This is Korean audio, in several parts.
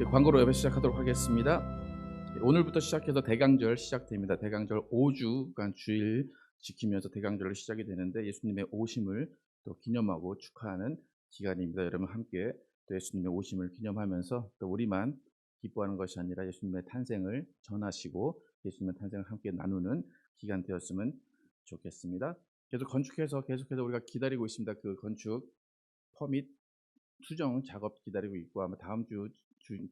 광고로 예배 시작하도록 하겠습니다. 오늘부터 시작해서 대강절 시작됩니다. 대강절 5주간 주일 지키면서 대강절로 시작이 되는데 예수님의 오심을 또 기념하고 축하하는 기간입니다. 여러분 함께 또 예수님의 오심을 기념하면서 또 우리만 기뻐하는 것이 아니라 예수님의 탄생을 전하시고 예수님의 탄생을 함께 나누는 기간 되었으면 좋겠습니다. 계속해서 우리가 기다리고 있습니다. 그 건축 퍼밋 수정 작업 기다리고 있고 아마 다음 주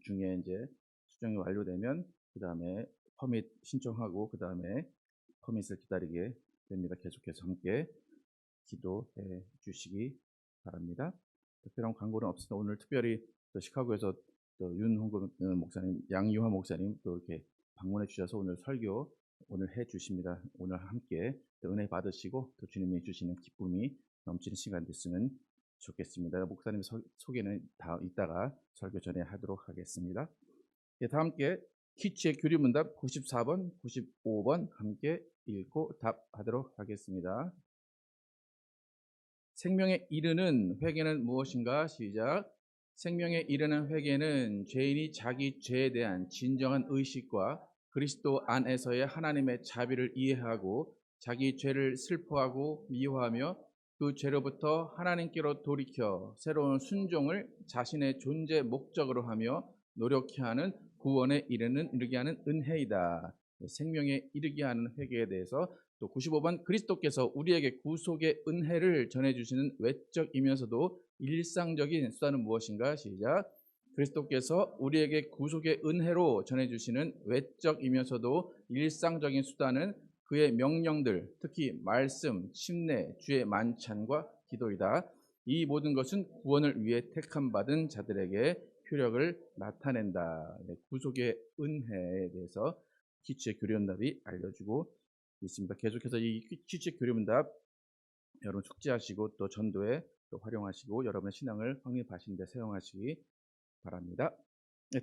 중에 이제 수정이 완료되면 그 다음에 퍼밋 신청하고 그 다음에 퍼밋을 기다리게 됩니다. 계속해서 함께 기도해 주시기 바랍니다. 특별한 광고는 없습니다. 오늘 특별히 또 시카고에서 또 윤홍근 목사님, 양유화 목사님 또 이렇게 방문해 주셔서 오늘 설교 오늘 해 주십니다. 오늘 함께 또 은혜 받으시고 또 주님이 주시는 기쁨이 넘치는 시간 됐으면 좋겠습니다. 목사님 소개는 다 이따가 설교 전에 하도록 하겠습니다. 다 함께 키치의 교리문답 94번, 95번 함께 읽고 답하도록 하겠습니다. 생명에 이르는 회개는 무엇인가? 시작. 생명에 이르는 회개는 죄인이 자기 죄에 대한 진정한 의식과 그리스도 안에서의 하나님의 자비를 이해하고 자기 죄를 슬퍼하고 미워하며 그 죄로부터 하나님께로 돌이켜 새로운 순종을 자신의 존재 목적으로 하며 노력해 하는 구원에 이르게 하는 은혜이다. 생명에 이르게 하는 회개에 대해서 또 95번 그리스도께서 우리에게 구속의 은혜를 전해주시는 외적이면서도 일상적인 수단은 무엇인가? 시작. 그리스도께서 우리에게 구속의 은혜로 전해주시는 외적이면서도 일상적인 수단은 그의 명령들, 특히 말씀, 침례, 주의 만찬과 기도이다. 이 모든 것은 구원을 위해 택함받은 자들에게 효력을 나타낸다. 구속의 은혜에 대해서 키치의 교리문답이 알려주고 있습니다. 계속해서 이 키치의 교리문답 여러분 숙지하시고 또 전도에 또 활용하시고 여러분의 신앙을 확립하시는 데 사용하시기 바랍니다.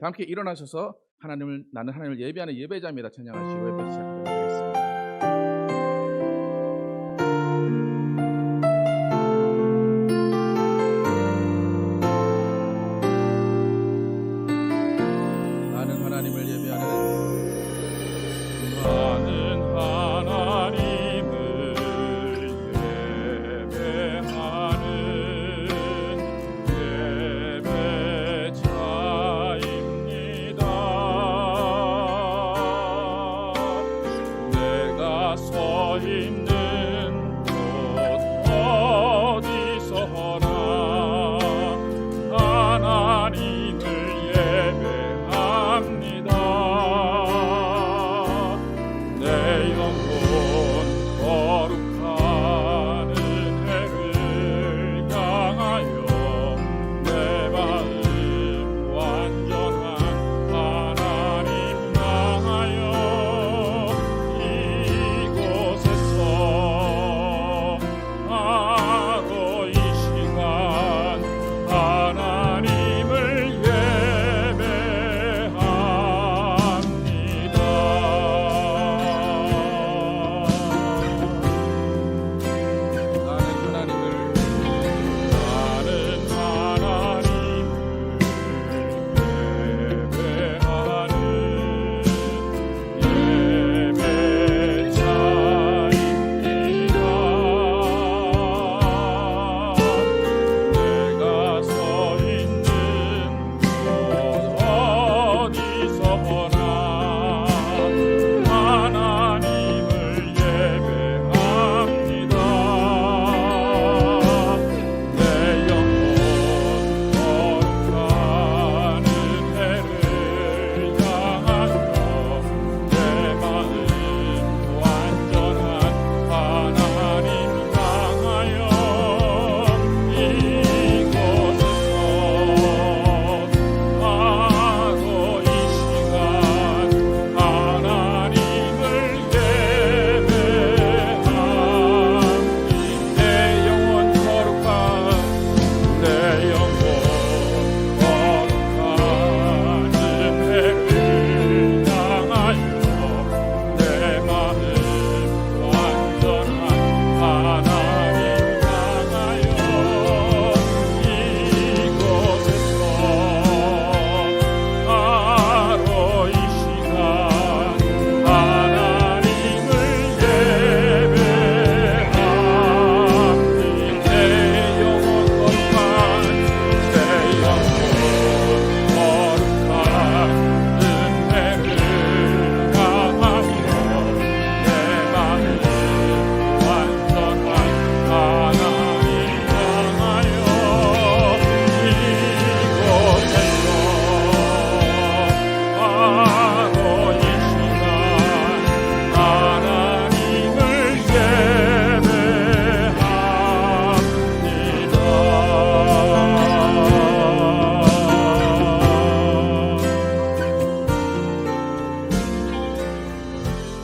다 함께 일어나셔서 나는 하나님을 예배하는 예배자입니다. 찬양하시고 예배 시작하도록 하겠습니다.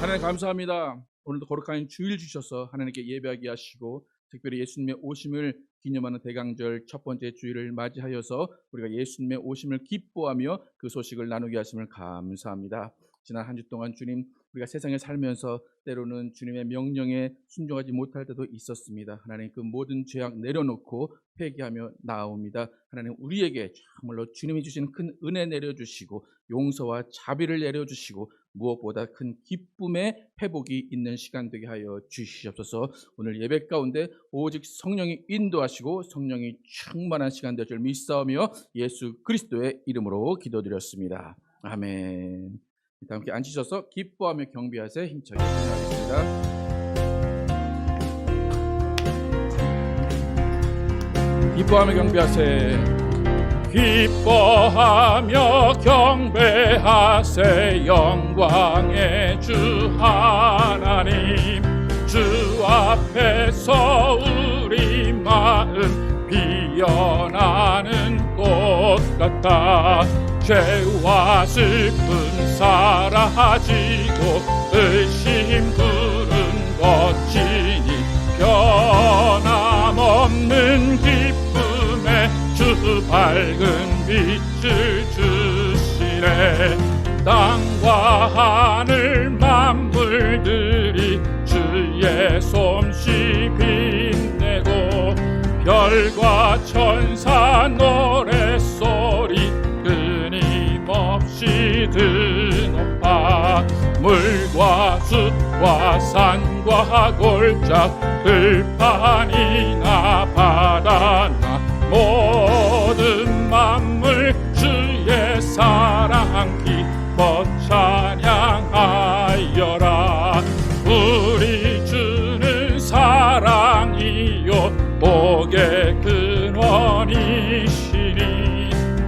하나님 감사합니다. 오늘도 거룩한 주일 주셔서 하나님께 예배하게 하시고 특별히 예수님의 오심을 기념하는 대강절 첫 번째 주일을 맞이하여서 우리가 예수님의 오심을 기뻐하며 그 소식을 나누게 하심을 감사합니다. 지난 한 주 동안 주님, 우리가 세상에 살면서 때로는 주님의 명령에 순종하지 못할 때도 있었습니다. 하나님, 그 모든 죄악 내려놓고 회개하며 나아옵니다. 하나님, 우리에게 정말로 주님이 주시는 큰 은혜 내려주시고 용서와 자비를 내려주시고 무엇보다 큰 기쁨의 회복이 있는 시간 되게 하여 주시옵소서. 오늘 예배 가운데 오직 성령이 인도하시고 성령이 충만한 시간 될 줄 믿사오며 예수 그리스도의 이름으로 기도드렸습니다. 아멘. 다 함께 앉으셔서 기뻐하며 경배하세 힘차게 찬양하겠습니다. 기뻐하며 경배하세. 기뻐하며 경배하세. 영광의 주 하나님, 주 앞에서 우리 마음 피어나는 꽃 같아. 죄와 슬픔 사라지고 의심 부른 거치니 변함없는 기쁨에 주 밝은 빛을 주시네. 땅과 하늘 만물들이 주의 솜씨 빛내고 별과 천사 노랫소리 끊임없이 드높아. 물과 숲과 산과 골짜 들판이나 바다나 모든 만물 주의 사랑 기뻐 찬양하여라. 우리 주는 사랑이요 복의 근원이시니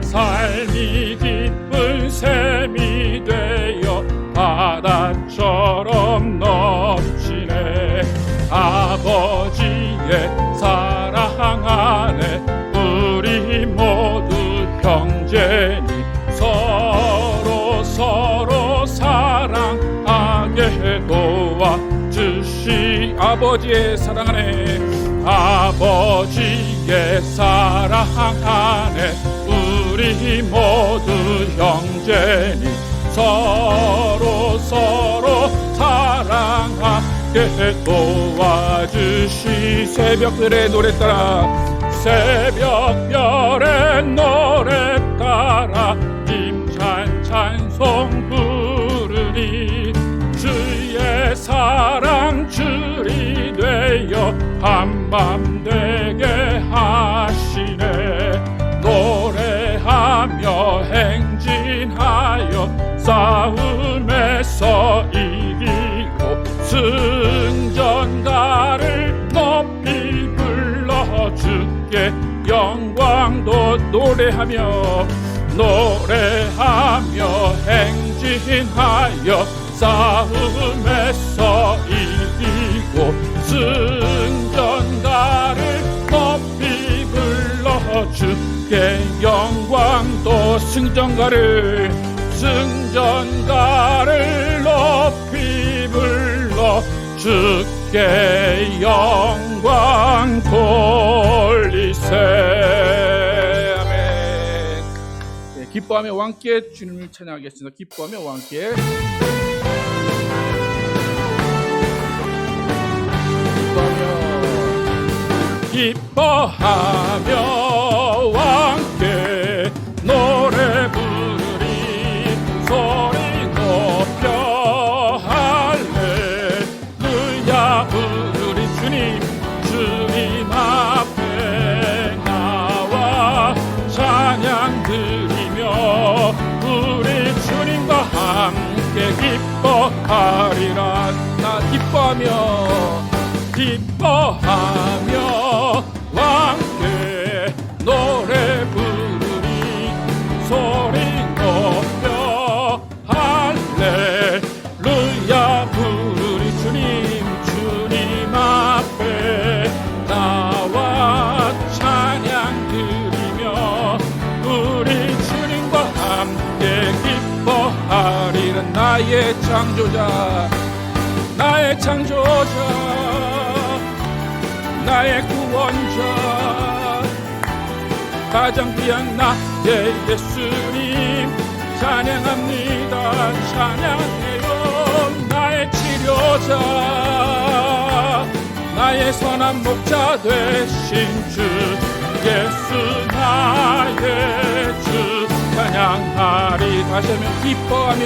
삶이 기쁜 샘이 되어 바다처럼 넘치네. 아버지의 사랑 안에 우리 모두 형제니 서로 사랑하게 도와주시. 아버지의 사랑 안에, 아버지의 사랑 안에 우리 모두 형제니 서로 사랑하게 도와주시. 새벽별의 노래 따라, 새벽별의 노래 따라 힘찬 찬송 부르니 주의 사랑 줄이 되어 한밤 되게 하시네. 노래하며 행진하여 싸움에서 이기고 승전가를 높이 불러 주께 영광도 노래하며 행진하여 싸움에서 이기고 승전가를 높이 불러 주께 영광도 승전가를 높이 불러 주께 영광 돌리세. 아멘. 네, 기뻐하며 왕께 주님을 찬양하겠습니다. 기뻐하며 왕께. 기뻐하며 왕께 노래 부르리. 소리 높여 할렐루야 부르리. 주님 앞에 나와 찬양 드리며 우리 주님과 함께 기뻐하리라. 나 기뻐하며 왕께 노래 부르리. 소리 높여 할렐루야 부르리. 주님 앞에 나와 찬양 드리며 우리 주님과 함께 기뻐하리라. 나의 창조자 나의 창조자, 나의 구원자, 가장 귀한 나의 예수님 찬양합니다. 찬양해요. 나의 치료자, 나의 선한 목자 되신 주 예수 나의 주 찬양하리. 다시 하면 기뻐하며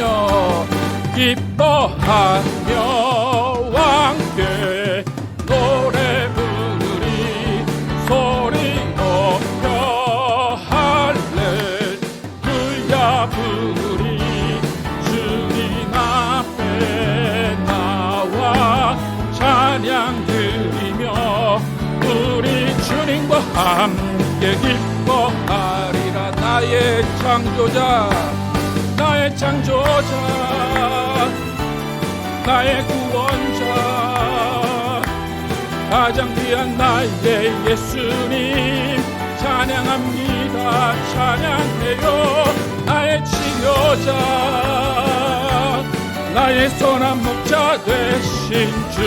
왕께 노래 부르리. 소리 높여 할렐루야 부르리. 주님 앞에 나와 찬양 드리며 우리 주님과 함께 기뻐하리라. 나의 창조자, 나의 창조자, 나의 구원자, 가장 귀한 나의 예수님 찬양합니다. 찬양해요. 나의 치료자, 나의 선한 목자 되신 주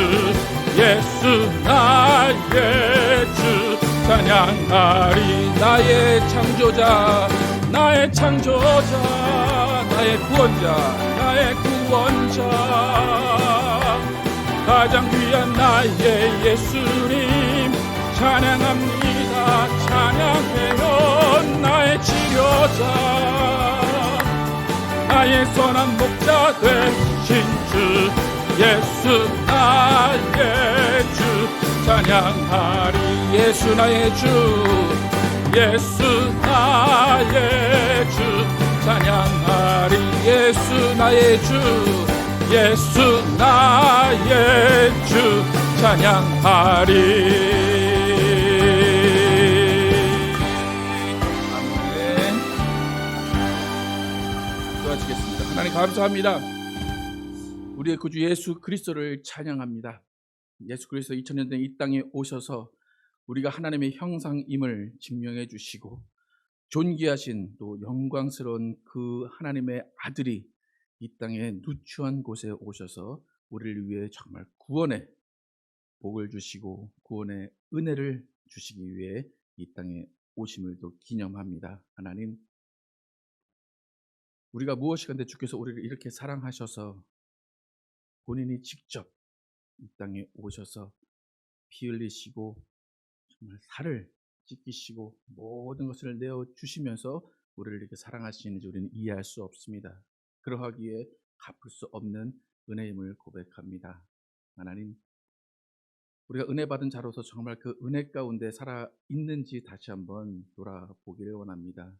예수 나의 주 찬양하리. 나의 창조자, 나의 창조자, 나의 구원자, 나의 구원자, 가장 귀한 나의 예수님 찬양합니다. 찬양해요. 나의 치료자, 나의 선한 목자 되신 주 예수 나의 주 찬양하리. 예수 나의 주, 예수 나의 주 찬양하리. 예수 나의 주, 예수 나의 주 찬양하리. 아멘. 도와주겠습니다. 하나님 감사합니다. 우리의 구주 예수 그리스도를 찬양합니다. 예수 그리스도 2000년 된 이 땅에 오셔서 우리가 하나님의 형상임을 증명해 주시고 존귀하신 또 영광스러운 그 하나님의 아들이 이 땅에 누추한 곳에 오셔서 우리를 위해 정말 구원의 복을 주시고 구원의 은혜를 주시기 위해 이 땅에 오심을 또 기념합니다. 하나님, 우리가 무엇이간데 주께서 우리를 이렇게 사랑하셔서 본인이 직접 이 땅에 오셔서 피 흘리시고 정말 살을 찢기시고 모든 것을 내어주시면서 우리를 이렇게 사랑하시는지 우리는 이해할 수 없습니다. 그러하기에 갚을 수 없는 은혜임을 고백합니다. 하나님, 우리가 은혜 받은 자로서 정말 그 은혜 가운데 살아 있는지 다시 한번 돌아보기를 원합니다.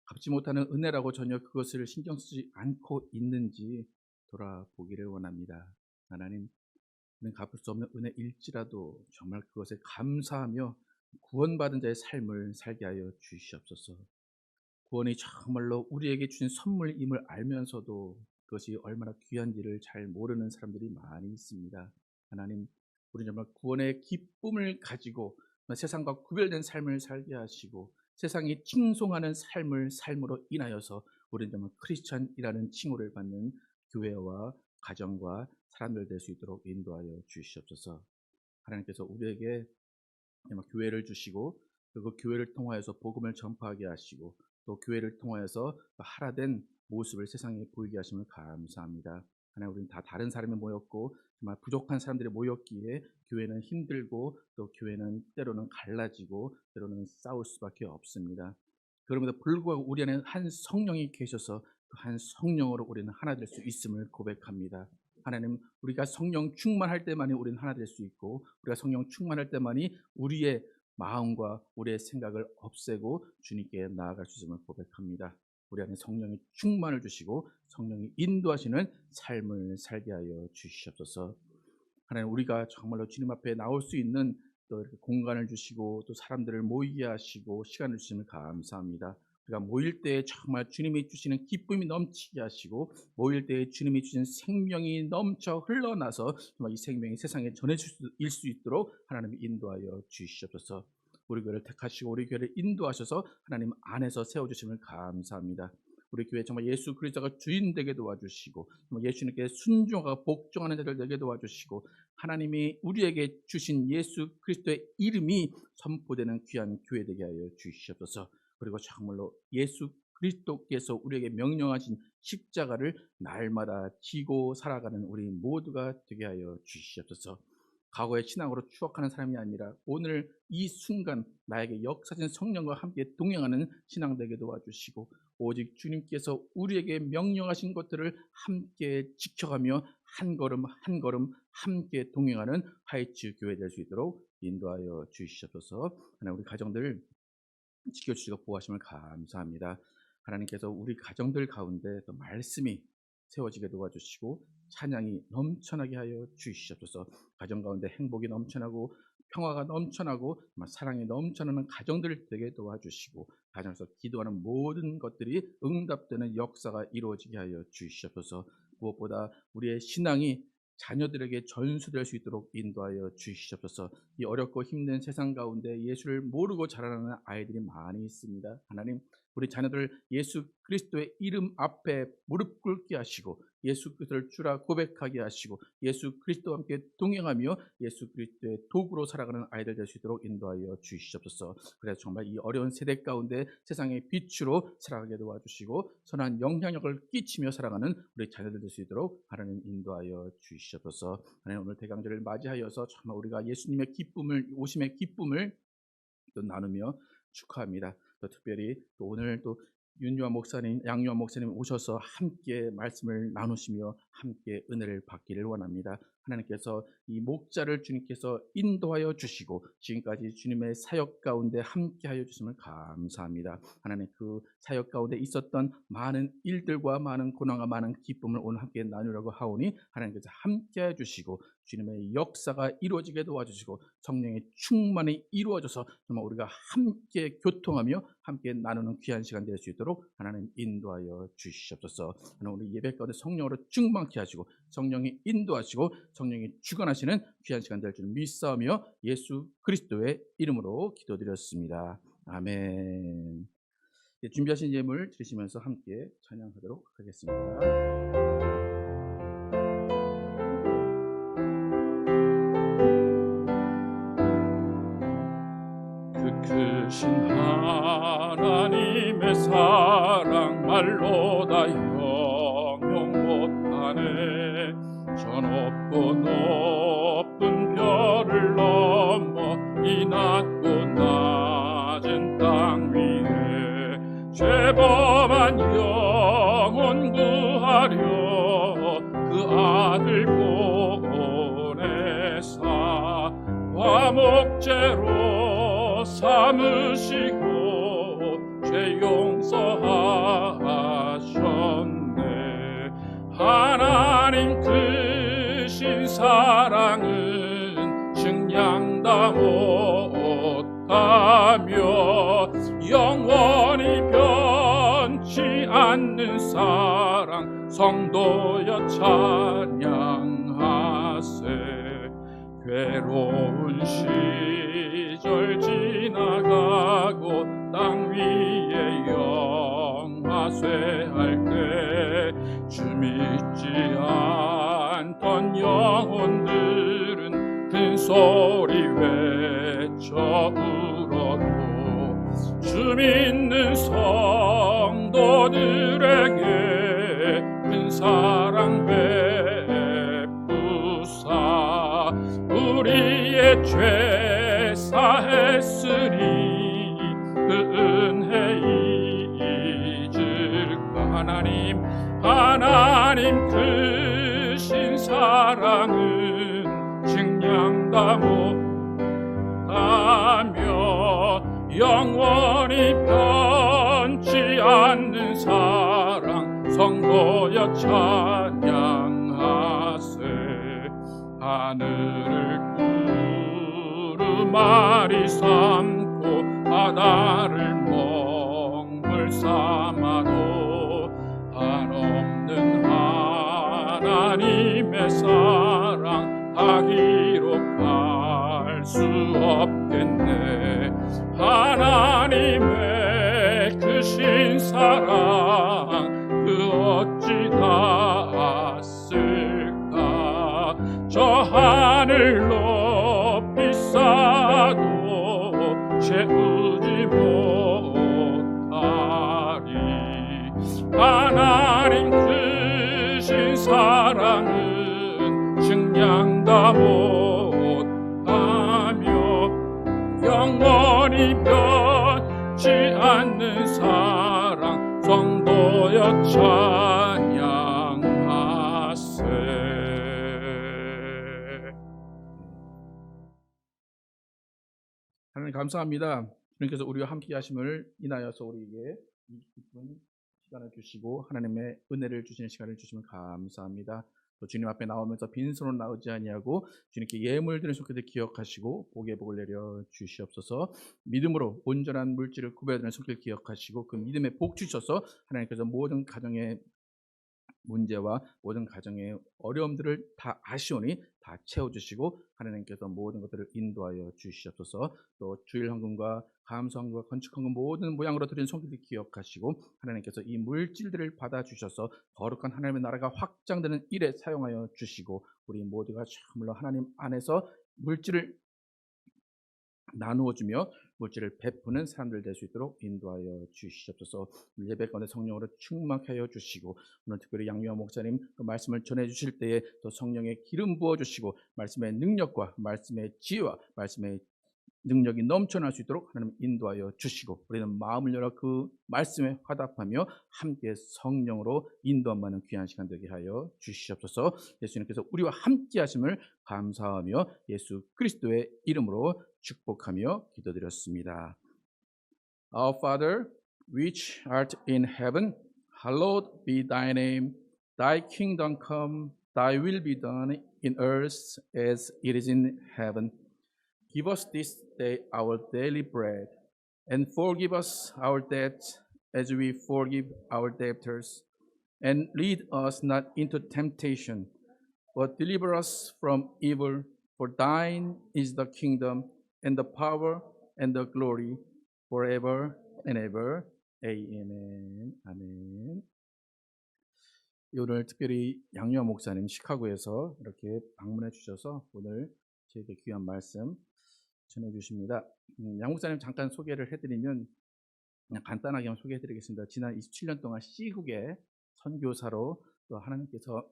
갚지 못하는 은혜라고 전혀 그것을 신경 쓰지 않고 있는지 돌아보기를 원합니다. 하나님, 우리는 갚을 수 없는 은혜일지라도 정말 그것에 감사하며 구원받은 자의 삶을 살게 하여 주시옵소서. 구원이 정말로 우리에게 주신 선물임을 알면서도 그것이 얼마나 귀한지를 잘 모르는 사람들이 많이 있습니다. 하나님, 우리 정말 구원의 기쁨을 가지고 세상과 구별된 삶을 살게 하시고 세상이 칭송하는 삶을 삶으로 인하여서 우리는 정말 크리스찬이라는 칭호를 받는 교회와 가정과 사람들 될 수 있도록 인도하여 주시옵소서. 하나님께서 우리에게 정말 교회를 주시고 그 교회를 통하여서 복음을 전파하게 하시고 또 교회를 통하여서 하나된 모습을 세상에 보이게 하심을 감사합니다. 하나님, 우리는 다 다른 사람이 모였고 정말 부족한 사람들이 모였기에 교회는 힘들고 또 교회는 때로는 갈라지고 때로는 싸울 수밖에 없습니다. 그럼에도 불구하고 우리 안에 한 성령이 계셔서 그 한 성령으로 우리는 하나 될 수 있음을 고백합니다. 하나님, 우리가 성령 충만할 때만이 우리는 하나 될 수 있고 우리가 성령 충만할 때만이 우리의 마음과 우리의 생각을 없애고 주님께 나아갈 수 있음을 고백합니다. 우리 안에 성령의 충만을 주시고 성령이 인도하시는 삶을 살게 하여 주시옵소서. 하나님, 우리가 정말로 주님 앞에 나올 수 있는 또 이렇게 공간을 주시고 또 사람들을 모이게 하시고 시간을 주시면 감사합니다. 우리가 모일 때에 정말 주님이 주시는 기쁨이 넘치게 하시고 모일 때에 주님이 주신 생명이 넘쳐 흘러나서 정말 이 생명이 세상에 전해질 수 있도록 하나님이 인도하여 주시옵소서. 우리 교회를 택하시고 우리 교회를 인도하셔서 하나님 안에서 세워주심을 감사합니다. 우리 교회 정말 예수 그리스도가 주인 되게 도와주시고 정말 예수님께 순종하고 복종하는 자들 되게 도와주시고 하나님이 우리에게 주신 예수 그리스도의 이름이 선포되는 귀한 교회 되게 하여 주시옵소서. 그리고 정말로 예수 그리스도께서 우리에게 명령하신 십자가를 날마다 지고 살아가는 우리 모두가 되게 하여 주시옵소서. 과거의 신앙으로 추억하는 사람이 아니라 오늘 이 순간 나에게 역사진 성령과 함께 동행하는 신앙 되게 도와주시고 오직 주님께서 우리에게 명령하신 것들을 함께 지켜가며 한 걸음 한 걸음 함께 동행하는 하이츠 교회 될 수 있도록 인도하여 주시옵소서. 하나님 우리 가정들 지켜주시고 보호하심을 감사합니다. 하나님께서 우리 가정들 가운데 또 말씀이 세워지게 도와주시고 찬양이 넘쳐나게 하여 주시옵소서. 가정 가운데 행복이 넘쳐나고 평화가 넘쳐나고 사랑이 넘쳐나는 가정들 되게 도와주시고 가정에서 기도하는 모든 것들이 응답되는 역사가 이루어지게 하여 주시옵소서. 무엇보다 우리의 신앙이 자녀들에게 전수될 수 있도록 인도하여 주시옵소서. 이 어렵고 힘든 세상 가운데 예수를 모르고 자라나는 아이들이 많이 있습니다. 하나님 우리 자녀들 예수 그리스도의 이름 앞에 무릎 꿇게 하시고 예수 그리스도를 주라 고백하게 하시고 예수 그리스도와 함께 동행하며 예수 그리스도의 도구로 살아가는 아이들 될 수 있도록 인도하여 주시옵소서. 그래서 정말 이 어려운 세대 가운데 세상의 빛으로 살아가게 도와주시고 선한 영향력을 끼치며 살아가는 우리 자녀들 될 수 있도록 하나님 인도하여 주시옵소서. 하나님 오늘 대강절을 맞이하여서 정말 우리가 예수님의 기쁨을 오심의 기쁨을 또 나누며 축하합니다. 또 특별히 또 오늘 또 윤유한 목사님, 양유한 목사님 오셔서 함께 말씀을 나누시며 함께 은혜를 받기를 원합니다. 하나님께서 이 목자를 주님께서 인도하여 주시고 지금까지 주님의 사역 가운데 함께하여 주심을 감사합니다. 하나님 그 사역 가운데 있었던 많은 일들과 많은 고난과 많은 기쁨을 오늘 함께 나누려고 하오니 하나님께서 함께해 주시고 주님의 역사가 이루어지게 도와주시고 성령의 충만이 이루어져서 정말 우리가 함께 교통하며 함께 나누는 귀한 시간 될 수 있도록 하나님 인도하여 주시옵소서. 하나님 오늘 예배 가운데 성령으로 충만케 하시고 성령이 인도하시고 성령이 주관하시는 귀한 시간 될 줄 믿사오며 예수 그리스도의 이름으로 기도드렸습니다. 아멘. 준비하신 예물 드리시면서 함께 찬양하도록 하겠습니다. 크신 하나님의 사랑 말로 다 형용 못하네. 저 높고 높은 별을 넘어 이 낮고 낮은 땅 위에 죄범한 영혼 구하려 그 아들 보내사 화목제로 삼으시고 죄 용서하셨네. 하나님 크신 사랑은 증량다 못하며 영원히 변치 않는 사랑 성도여 찬양하세. 괴로운 시절 지나가고 땅 위에 영화쇠할 때 주 믿지 않던 영혼들은 큰 소리 외쳐 울어도 주 믿는 성도들에게 큰 사랑 베푸사 우리의 죄 사했으니 그 은혜 잊을까. 하나님 크신 사랑은 증량다 못하며 영원히 변치 않는 사랑 성도여 찬양하세. 하늘을 구름아리 삼고 바다를 먹물 삼아도 한없는 하나님의 사랑 다 기록할 수 없겠네. 하나님의 크신 사랑 저 하늘 높이 쌓아도 채우지 못하리. 하나님 크신 사랑은 측량 다 못하며 영원히 변치 않는 사랑 성도여 찬양하세. 하나님 감사합니다. 주님께서 우리와 함께 하심을 인하여서 우리에게 이 기쁜 시간을 주시고 하나님의 은혜를 주시는 시간을 주시면 감사합니다. 또 주님 앞에 나오면서 빈손으로 나오지 아니하고 주님께 예물 드리는 손길을 기억하시고 복의 복을 내려 주시옵소서. 믿음으로 온전한 물질을 구별하는 손길 기억하시고 그 믿음의 복 주셔서 하나님께서 모든 가정의 문제와 모든 가정의 어려움들을 다 아시오니 다 채워주시고 하나님께서 모든 것들을 인도하여 주시옵소서. 또 주일 헌금과 감사 헌금과 건축 헌금 모든 모양으로 드린 손길을 기억하시고 하나님께서 이 물질들을 받아주셔서 거룩한 하나님의 나라가 확장되는 일에 사용하여 주시고 우리 모두가 참으로 하나님 안에서 물질을 나누어주며 물질을 베푸는 사람들 될 수 있도록 인도하여 주시옵소서. 예배 가운데 성령으로 충만케 하여 주시고 오늘 특별히 양유아 목사님 그 말씀을 전해 주실 때에 또 성령의 기름 부어 주시고 말씀의 능력과 말씀의 지혜와 말씀의 능력이 넘쳐날 수 있도록 하나님 인도하여 주시고 우리는 마음을 열어 그 말씀에 화답하며 함께 성령으로 인도함받는 귀한 시간 되게 하여 주시옵소서. 예수님께서 우리와 함께 하심을 감사하며 예수 그리스도의 이름으로 축복하며 기도드렸습니다. Our Father, which art in heaven, hallowed be thy name. Thy kingdom come, thy will be done in earth as it is in heaven. Give us this day our daily bread, and forgive us our debts as we forgive our debtors. And lead us not into temptation, but deliver us from evil. For thine is the kingdom, and the power, and the glory, forever and ever. Amen. 아멘. 오늘 특별히 양유아 목사님 시카고에서 이렇게 방문해 주셔서 오늘 저에게 귀한 말씀 전해 주십니다. 양 목사님 잠깐 소개를 해드리면 그냥 간단하게 한번 소개해드리겠습니다. 지난 27년 동안 C국의 선교사로 또 하나님께서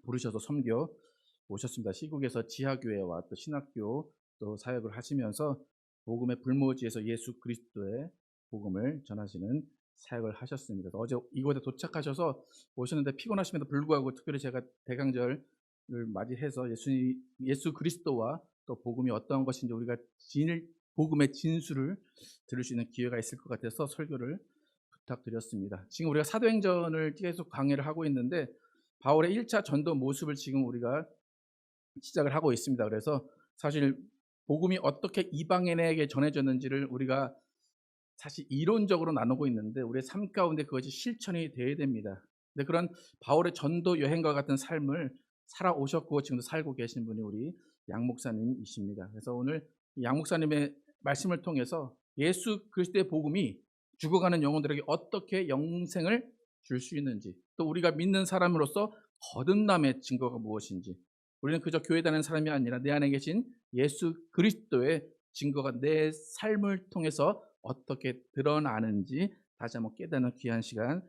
부르셔서 섬겨 오셨습니다. C국에서 지하교회와 또 신학교 또 사역을 하시면서 복음의 불모지에서 예수 그리스도의 복음을 전하시는 사역을 하셨습니다. 어제 이곳에 도착하셔서 오셨는데 피곤하심에도 불구하고 특별히 제가 대강절을 맞이해서 예수 그리스도와 또 복음이 어떤 것인지 우리가 복음의 진수를 들을 수 있는 기회가 있을 것 같아서 설교를 부탁드렸습니다. 지금 우리가 사도행전을 계속 강의를 하고 있는데 바울의 1차 전도 모습을 지금 우리가 시작을 하고 있습니다. 그래서 사실 복음이 어떻게 이방인에게 전해졌는지를 우리가 사실 이론적으로 나누고 있는데 우리의 삶 가운데 그것이 실천이 되어야 됩니다. 근데 그런 바울의 전도 여행과 같은 삶을 살아오셨고 지금도 살고 계신 분이 우리 양 목사님이십니다. 그래서 오늘 양 목사님의 말씀을 통해서 예수 그리스도의 복음이 죽어가는 영혼들에게 어떻게 영생을 줄 수 있는지, 또 우리가 믿는 사람으로서 거듭남의 증거가 무엇인지, 우리는 그저 교회 다니는 사람이 아니라 내 안에 계신 예수 그리스도의 증거가 내 삶을 통해서 어떻게 드러나는지 다시 한번 깨닫는 귀한 시간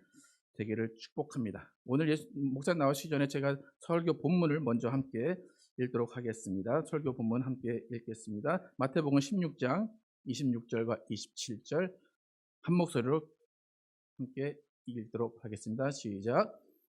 되기를 축복합니다. 오늘 목사님 나오시기 전에 제가 설교 본문을 먼저 함께 읽도록 하겠습니다. 설교 본문 함께 읽겠습니다. 마태복음 16장 26절과 27절 한 목소리로 함께 읽도록 하겠습니다. 시작.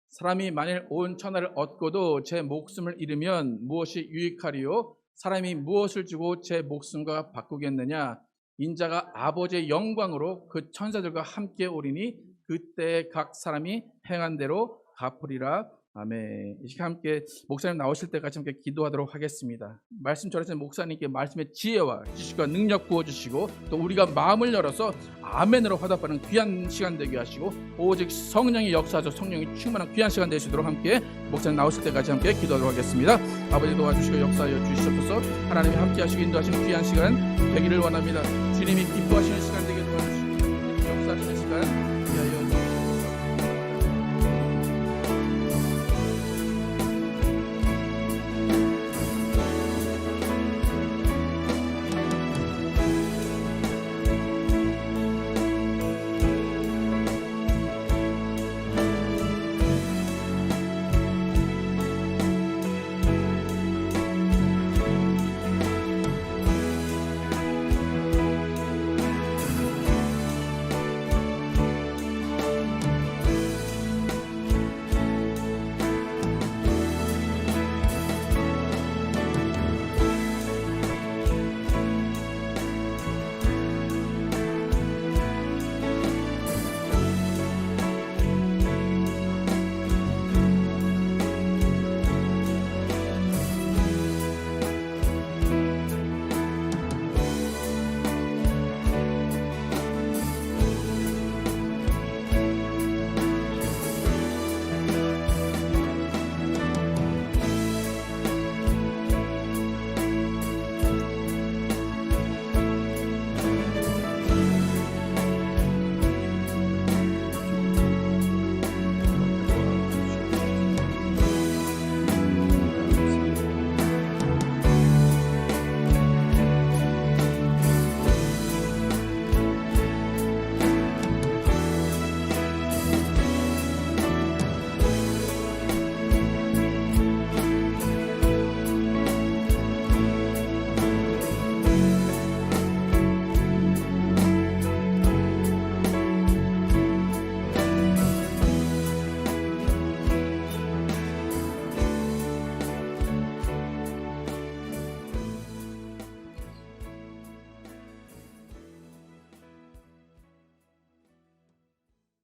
사람이 만일 온 천하를 얻고도 제 목숨을 잃으면 무엇이 유익하리요? 사람이 무엇을 주고 제 목숨과 바꾸겠느냐? 인자가 아버지의 영광으로 그 천사들과 함께 오리니 그때 각 사람이 행한 대로 갚으리라. 아멘. 이 시간 함께 목사님 나오실 때까지 함께 기도하도록 하겠습니다. 말씀 전하신 목사님께 말씀의 지혜와 지식과 능력 부어주시고 또 우리가 마음을 열어서 아멘으로 화답하는 귀한 시간 되게 하시고 오직 성령이 역사하셔서 성령이 충만한 귀한 시간 되시도록 함께 목사님 나오실 때까지 함께 기도하도록 하겠습니다. 아버지 도와주시고 역사하여 주시옵소서. 하나님이 함께 하시고 인도하시는 귀한 시간 되기를 원합니다. 주님이 기뻐하시는 시간 되게 도와주시고 역사하시는 시간 위하여 주시옵소서.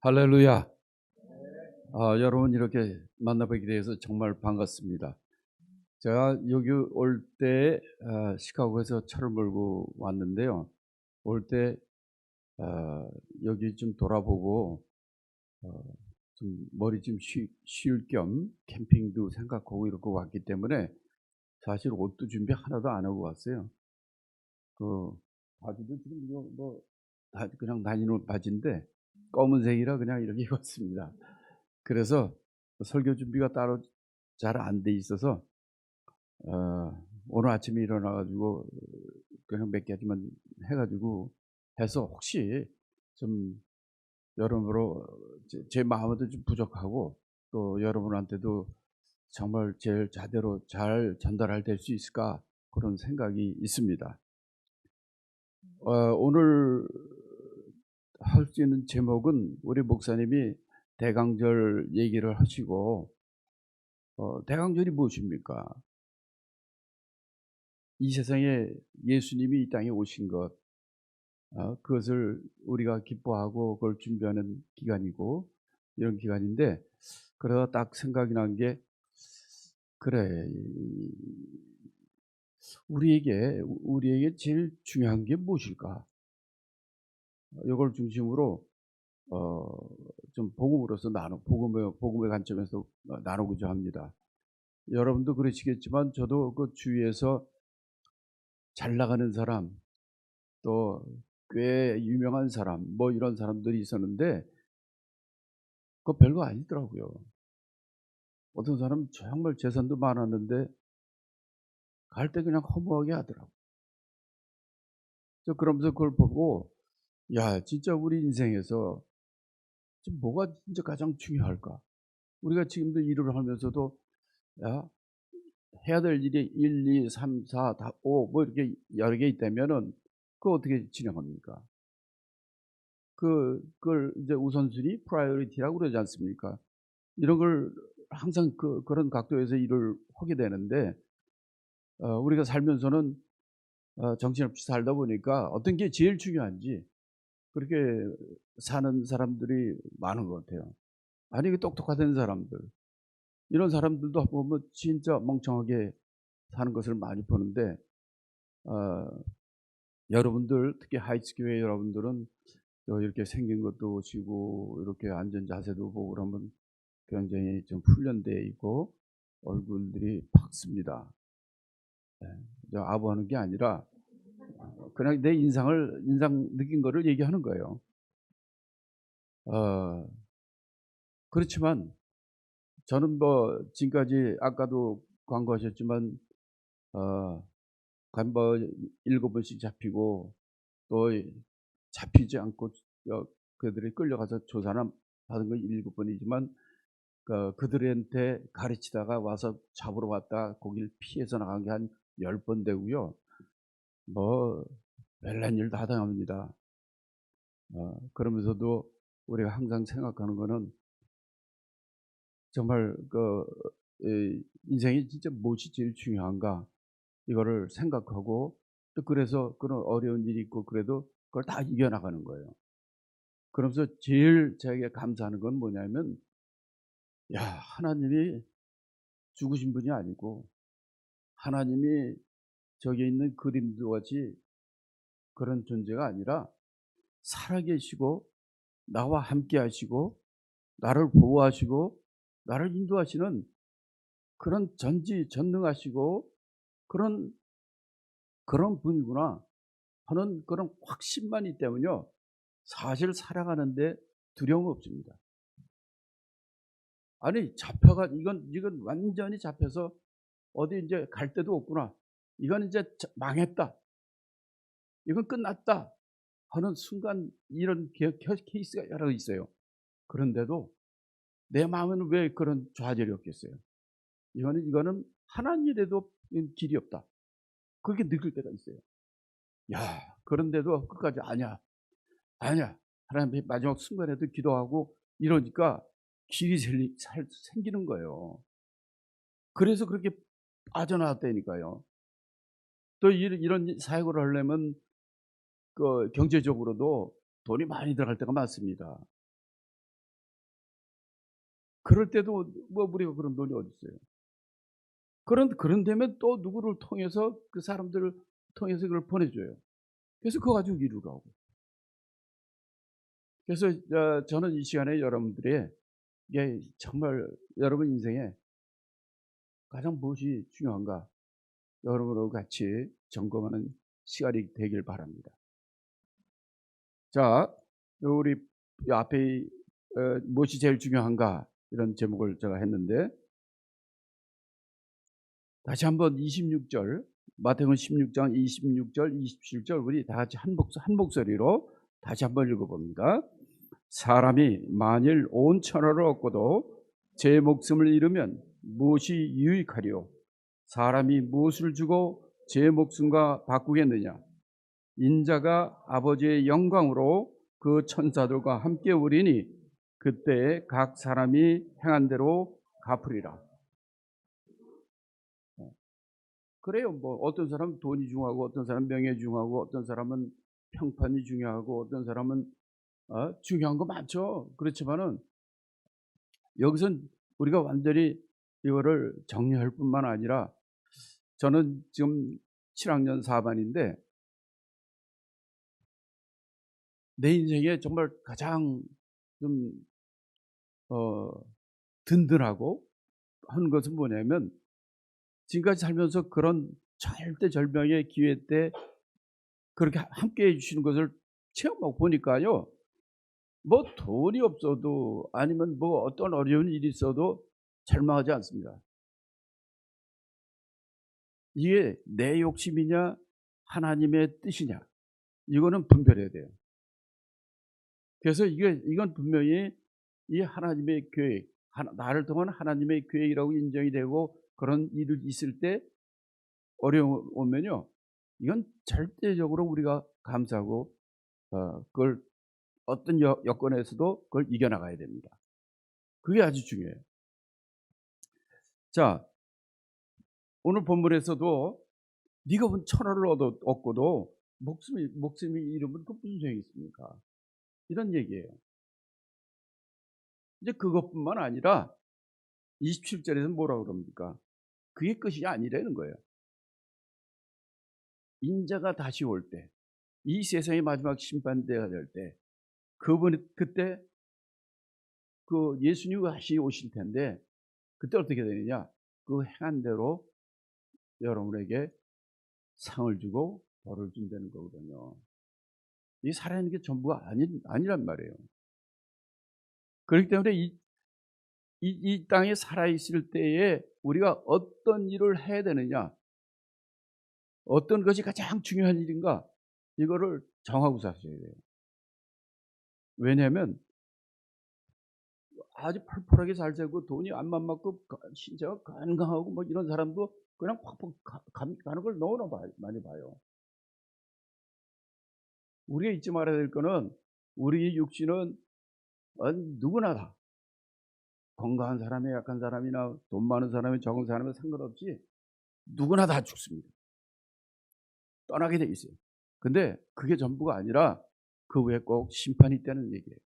할렐루야. 여러분 이렇게 만나뵙게 돼서 정말 반갑습니다. 제가 여기 올 때 시카고에서 차를 몰고 왔는데요. 올 때 여기 좀 돌아보고 어, 좀 머리 좀 쉴 겸 캠핑도 생각하고 이렇게 왔기 때문에 사실 옷도 준비 하나도 안 하고 왔어요. 그 바지도 지금 이거 뭐 그냥 다니는 바지인데 검은색이라 그냥 이렇게 입었습니다. 그래서 설교 준비가 따로 잘 안 돼 있어서 오늘 아침에 일어나 가지고 그냥 몇 가지만 해 가지고 해서 혹시 좀 여러모로 제 마음에도 좀 부족하고 또 여러분한테도 정말 제일 제대로 잘 전달할 수 있을까 그런 생각이 있습니다. 오늘 할 수 있는 제목은 우리 목사님이 대강절 얘기를 하시고 대강절이 무엇입니까? 이 세상에 예수님이 이 땅에 오신 것, 그것을 우리가 기뻐하고 그걸 준비하는 기간이고 이런 기간인데 그러다 딱 생각이 난 게 그래 우리에게 제일 중요한 게 무엇일까? 이걸 중심으로 좀 복음으로서 복음의 관점에서 나누고자 합니다. 여러분도 그러시겠지만 저도 그 주위에서 잘 나가는 사람 또 꽤 유명한 사람 뭐 이런 사람들이 있었는데 그거 별거 아니더라고요. 어떤 사람 정말 재산도 많았는데 갈 때 그냥 허무하게 하더라고요. 저 그러면서 그걸 보고 야 진짜 우리 인생에서 지금 뭐가 진짜 가장 중요할까? 우리가 지금도 일을 하면서도 야 해야 될 일이 1, 2, 3, 4, 5 뭐 이렇게 여러 개 있다면은 그거 어떻게 진행합니까? 그걸 이제 우선순위, 프라이어리티라고 그러지 않습니까? 이런 걸 항상 그런 각도에서 일을 하게 되는데 우리가 살면서는 정신없이 살다 보니까 어떤 게 제일 중요한지 그렇게 사는 사람들이 많은 것 같아요. 아니 그 똑똑하던 사람들 이런 사람들도 보면 진짜 멍청하게 사는 것을 많이 보는데 어, 여러분들 특히 하이츠 교회 여러분들은 또 이렇게 생긴 것도 보시고 이렇게 앉은 자세도 보고 그러면 굉장히 좀 훈련되어 있고 얼굴들이 밝습니다. 네, 저 아부하는 게 아니라 그냥 내 인상 느낀 거를 얘기하는 거예요. 그렇지만 저는 뭐 지금까지 아까도 광고하셨지만 간뭐 7번씩 잡히고 또 잡히지 않고 그들이 끌려가서 조사는 받은 건 7번이지만 그들한테 가르치다가 와서 잡으러 왔다 거길 피해서 나간 게 한 10번 되고요. 뭐 별난 일 다 당합니다. 그러면서도 우리가 항상 생각하는 거는 정말 인생이 진짜 무엇이 제일 중요한가 이거를 생각하고 또 그래서 그런 어려운 일이 있고 그래도 그걸 다 이겨나가는 거예요. 그러면서 제일 제가 감사하는 건 뭐냐면 야 하나님이 죽으신 분이 아니고 하나님이 저기 있는 그림도 같이 그런 존재가 아니라 살아계시고 나와 함께 하시고 나를 보호하시고 나를 인도하시는 그런 전지전능하시고 그런 분이구나 하는 그런 확신만이 때문에요. 사실 살아가는데 두려움 없습니다. 아니 잡혀가 이건 완전히 잡혀서 어디 이제 갈 데도 없구나. 이건 이제 망했다. 이건 끝났다 하는 순간 이런 케이스가 여러 있어요. 그런데도 내 마음에는 왜 그런 좌절이 없겠어요? 이거는 하나님이라도 길이 없다. 그렇게 느낄 때가 있어요. 야, 그런데도 끝까지 아니야. 하나님 마지막 순간에도 기도하고 이러니까 길이 생기는 거예요. 그래서 그렇게 빠져나왔다니까요. 또 이런 사역을 하려면 경제적으로도 돈이 많이 들어갈 때가 많습니다. 그럴 때도 뭐 우리가 그런 돈이 어디 있어요? 그런 데면 또 누구를 통해서 그 사람들을 통해서 그걸 보내줘요. 그래서 그거 가지고 이루라고. 그래서 저는 이 시간에 여러분들의 이게 정말 여러분 인생에 가장 무엇이 중요한가 여러분하고 같이 점검하는 시간이 되길 바랍니다. 자, 우리 앞에 무엇이 제일 중요한가 이런 제목을 제가 했는데 다시 한번 26절 마태복음 16장 26절 27절 우리 다 같이 한 목소리로 다시 한번 읽어봅니다. 사람이 만일 온 천하를 얻고도 제 목숨을 잃으면 무엇이 유익하리요? 사람이 무엇을 주고 제 목숨과 바꾸겠느냐? 인자가 아버지의 영광으로 그 천사들과 함께 오리니 그때 각 사람이 행한 대로 갚으리라. 그래요. 뭐 어떤 사람은 돈이 중요하고 어떤 사람은 명예 중요하고 어떤 사람은 평판이 중요하고 어떤 사람은 중요한 거 많죠. 그렇지만은 여기선 우리가 완전히 이거를 정리할 뿐만 아니라 저는 지금 7학년 4반인데 내 인생에 정말 가장 좀 든든하고 한 것은 뭐냐면 지금까지 살면서 그런 절대절명의 기회 때 그렇게 함께 해주시는 것을 체험하고 보니까요. 뭐 돈이 없어도 아니면 뭐 어떤 어려운 일이 있어도 절망하지 않습니다. 이게 내 욕심이냐 하나님의 뜻이냐 이거는 분별해야 돼요. 그래서 이건 분명히 이 하나님의 계획, 나를 통한 하나님의 계획이라고 인정이 되고 그런 일이 있을 때 어려움이 오면요, 이건 절대적으로 우리가 감사하고 그걸 어떤 여건에서도 그걸 이겨나가야 됩니다. 그게 아주 중요해요. 자, 오늘 본문에서도 네가 천하를 얻고도 목숨이 잃으면 그 무슨 소용이 있습니까? 이런 얘기예요. 이제 그것뿐만 아니라 27절에서 뭐라고 그럽니까? 그게 끝이 아니라는 거예요. 인자가 다시 올 때, 이 세상의 마지막 심판대가 될 때, 그때 그 예수님이 다시 오실 텐데 그때 어떻게 되느냐? 그 행한 대로 여러분에게 상을 주고 벌을 준다는 거거든요. 이 살아있는 게 전부가 아니란 말이에요. 그렇기 때문에 이 땅에 살아있을 때에 우리가 어떤 일을 해야 되느냐, 어떤 것이 가장 중요한 일인가, 이거를 정하고 사셔야 돼요. 왜냐하면 아주 펄펄하게 잘 살고 돈이 안만 맞고 신체가 건강하고 뭐 이런 사람도 그냥 팍팍 가는 걸 너무나 많이 봐요. 우리가 잊지 말아야 될 거는 우리 육신은 누구나 다 건강한 사람이 약한 사람이나 돈 많은 사람이 적은 사람이 상관없이 누구나 다 죽습니다. 떠나게 돼 있어요. 근데 그게 전부가 아니라 그 후에 꼭 심판이 있다는 얘기예요.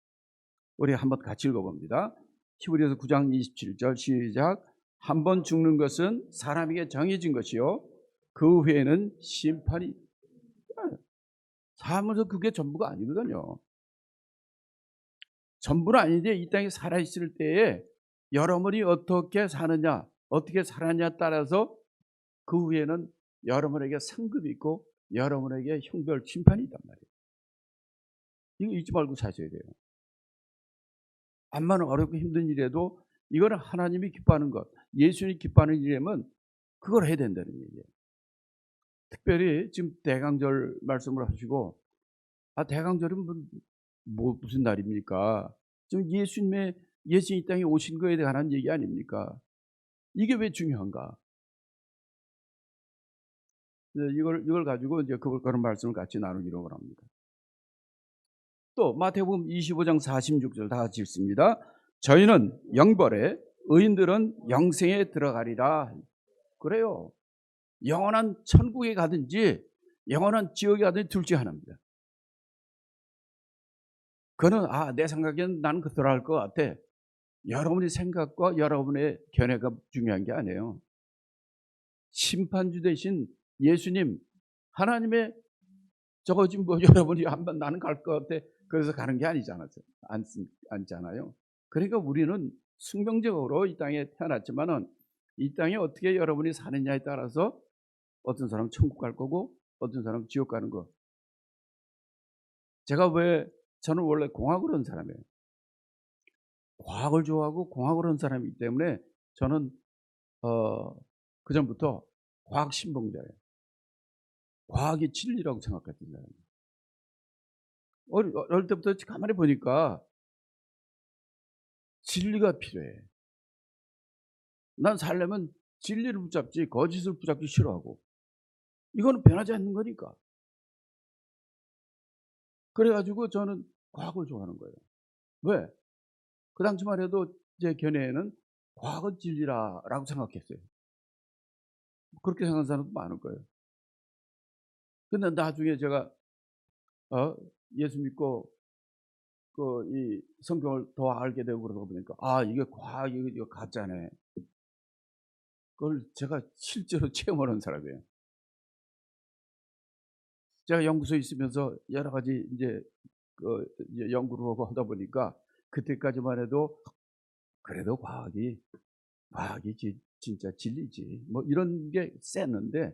우리 한번 같이 읽어봅니다. 히브리서 9장 27절 시작. 한 번 죽는 것은 사람에게 정해진 것이요 그 후에는 심판이. 살면서 그게 전부가 아니거든요. 전부는 아닌데 이 땅에 살아있을 때에 여러분이 어떻게 사느냐 어떻게 살았냐에 따라서 그 후에는 여러분에게 상급이 있고 여러분에게 형벌 심판이 있단 말이에요. 이거 잊지 말고 사셔야 돼요. 암만 어렵고 힘든 일에도 이거는 하나님이 기뻐하는 것, 예수님이 기뻐하는 일이라면 그걸 해야 된다는 얘기예요. 특별히 지금 대강절 말씀을 하시고 대강절은 무슨 날입니까? 지금 예수님이 이 땅에 오신 거에 관한 얘기 아닙니까? 이게 왜 중요한가? 이걸 가지고 이제 그런 말씀을 같이 나누기로 합니다. 또 마태복음 25장 46절 다 같이 읽습니다. 저희는 영벌에 의인들은 영생에 들어가리라. 그래요. 영원한 천국에 가든지 영원한 지옥에 가든지 둘 중 하나입니다. 그는 내 생각에는 나는 들어갈 것 같아. 여러분의 생각과 여러분의 견해가 중요한 게 아니에요. 심판주 되신 예수님, 하나님의 저거 지금 뭐 여러분이 한번 나는 갈 것 같아. 그래서 가는 게 아니잖아요. 그러니까 우리는 숙명적으로 이 땅에 태어났지만은 이 땅에 어떻게 여러분이 사느냐에 따라서 어떤 사람은 천국 갈 거고 어떤 사람은 지옥 가는 거. 저는 원래 공학을 한 사람이에요. 과학을 좋아하고 공학을 한 사람이기 때문에 저는 그전부터 과학 신봉자예요. 과학이 진리라고 생각했던 사람이에요. 어릴 때부터 가만히 보니까 진리가 필요해. 난 살려면 진리를 붙잡지 거짓을 붙잡기 싫어하고, 이거는 변하지 않는 거니까. 그래가지고 저는 과학을 좋아하는 거예요. 왜? 그 당시만 해도 제 견해에는 과학은 진리라고 생각했어요. 그렇게 생각하는 사람도 많을 거예요. 근데 나중에 제가 예수 믿고 이 성경을 더 알게 되고 그러다 보니까 이게 과학이 이거 가짜네. 그걸 제가 실제로 체험하는 사람이에요. 제가 연구소에 있으면서 여러 가지 이제 연구를 하고 하다 보니까 그때까지만 해도 그래도 과학이 진짜 진리지 뭐 이런 게 셌는데,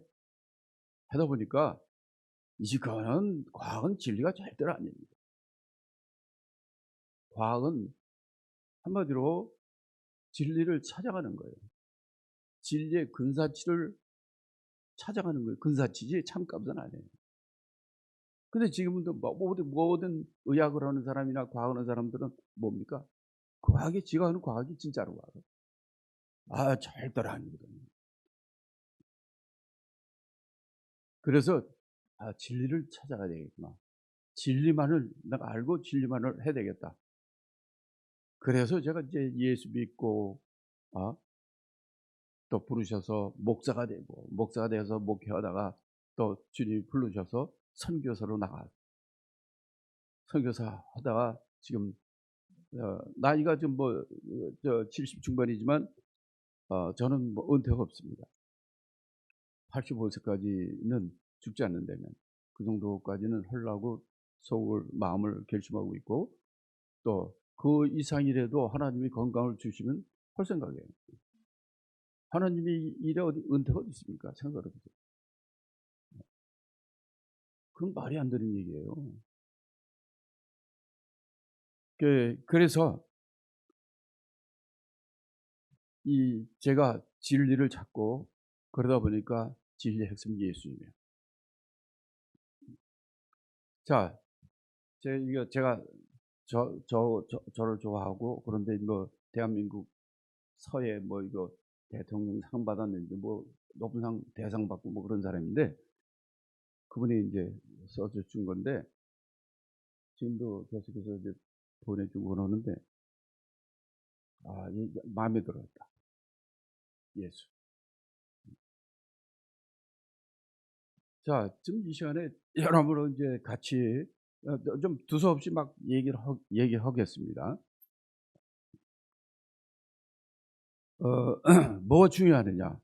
하다 보니까 이거는 과학은 진리가 절대로 아닙니다. 과학은 한마디로 진리를 찾아가는 거예요. 진리의 근사치를 찾아가는 거예요. 근사치지 참값은 아니에요. 근데 지금은 모든 의학을 하는 사람이나 과학을 하는 사람들은 뭡니까? 과학이, 지가 하는 과학이 진짜로 알아. 절대로 아니거든요. 그래서 진리를 찾아가야 되겠구나. 진리만을 내가 알고 진리만을 해야 되겠다. 그래서 제가 이제 예수 믿고 또 부르셔서 목사가 돼서 목회하다가 또 주님이 부르셔서 선교사로 선교사 하다가 지금 나이가 좀 70 중반이지만 저는 은퇴가 없습니다. 85세까지는 죽지 않는다면 그 정도까지는 하려고 마음을 결심하고 있고, 또 그 이상이라도 하나님이 건강을 주시면 할 생각이에요. 하나님이 일에 은퇴가 어디 있습니까? 생각을 해보세요. 그건 말이 안 되는 얘기예요. 그래서 제가 진리를 찾고 그러다 보니까 진리의 핵심이 예수님이에요. 자, 제가 저를 좋아하고, 그런데 대한민국 서해 이거 대통령 상 받았는데 높은 상 대상 받고 그런 사람인데, 그분이 이제 써서 준 건데 지금도 계속해서 이제 보내주고 그러는데 마음에 들었다. 예수. 자, 지금 이 시간에 여러분으로 이제 같이 좀 두서없이 막 얘기하겠습니다. 뭐가 중요하느냐?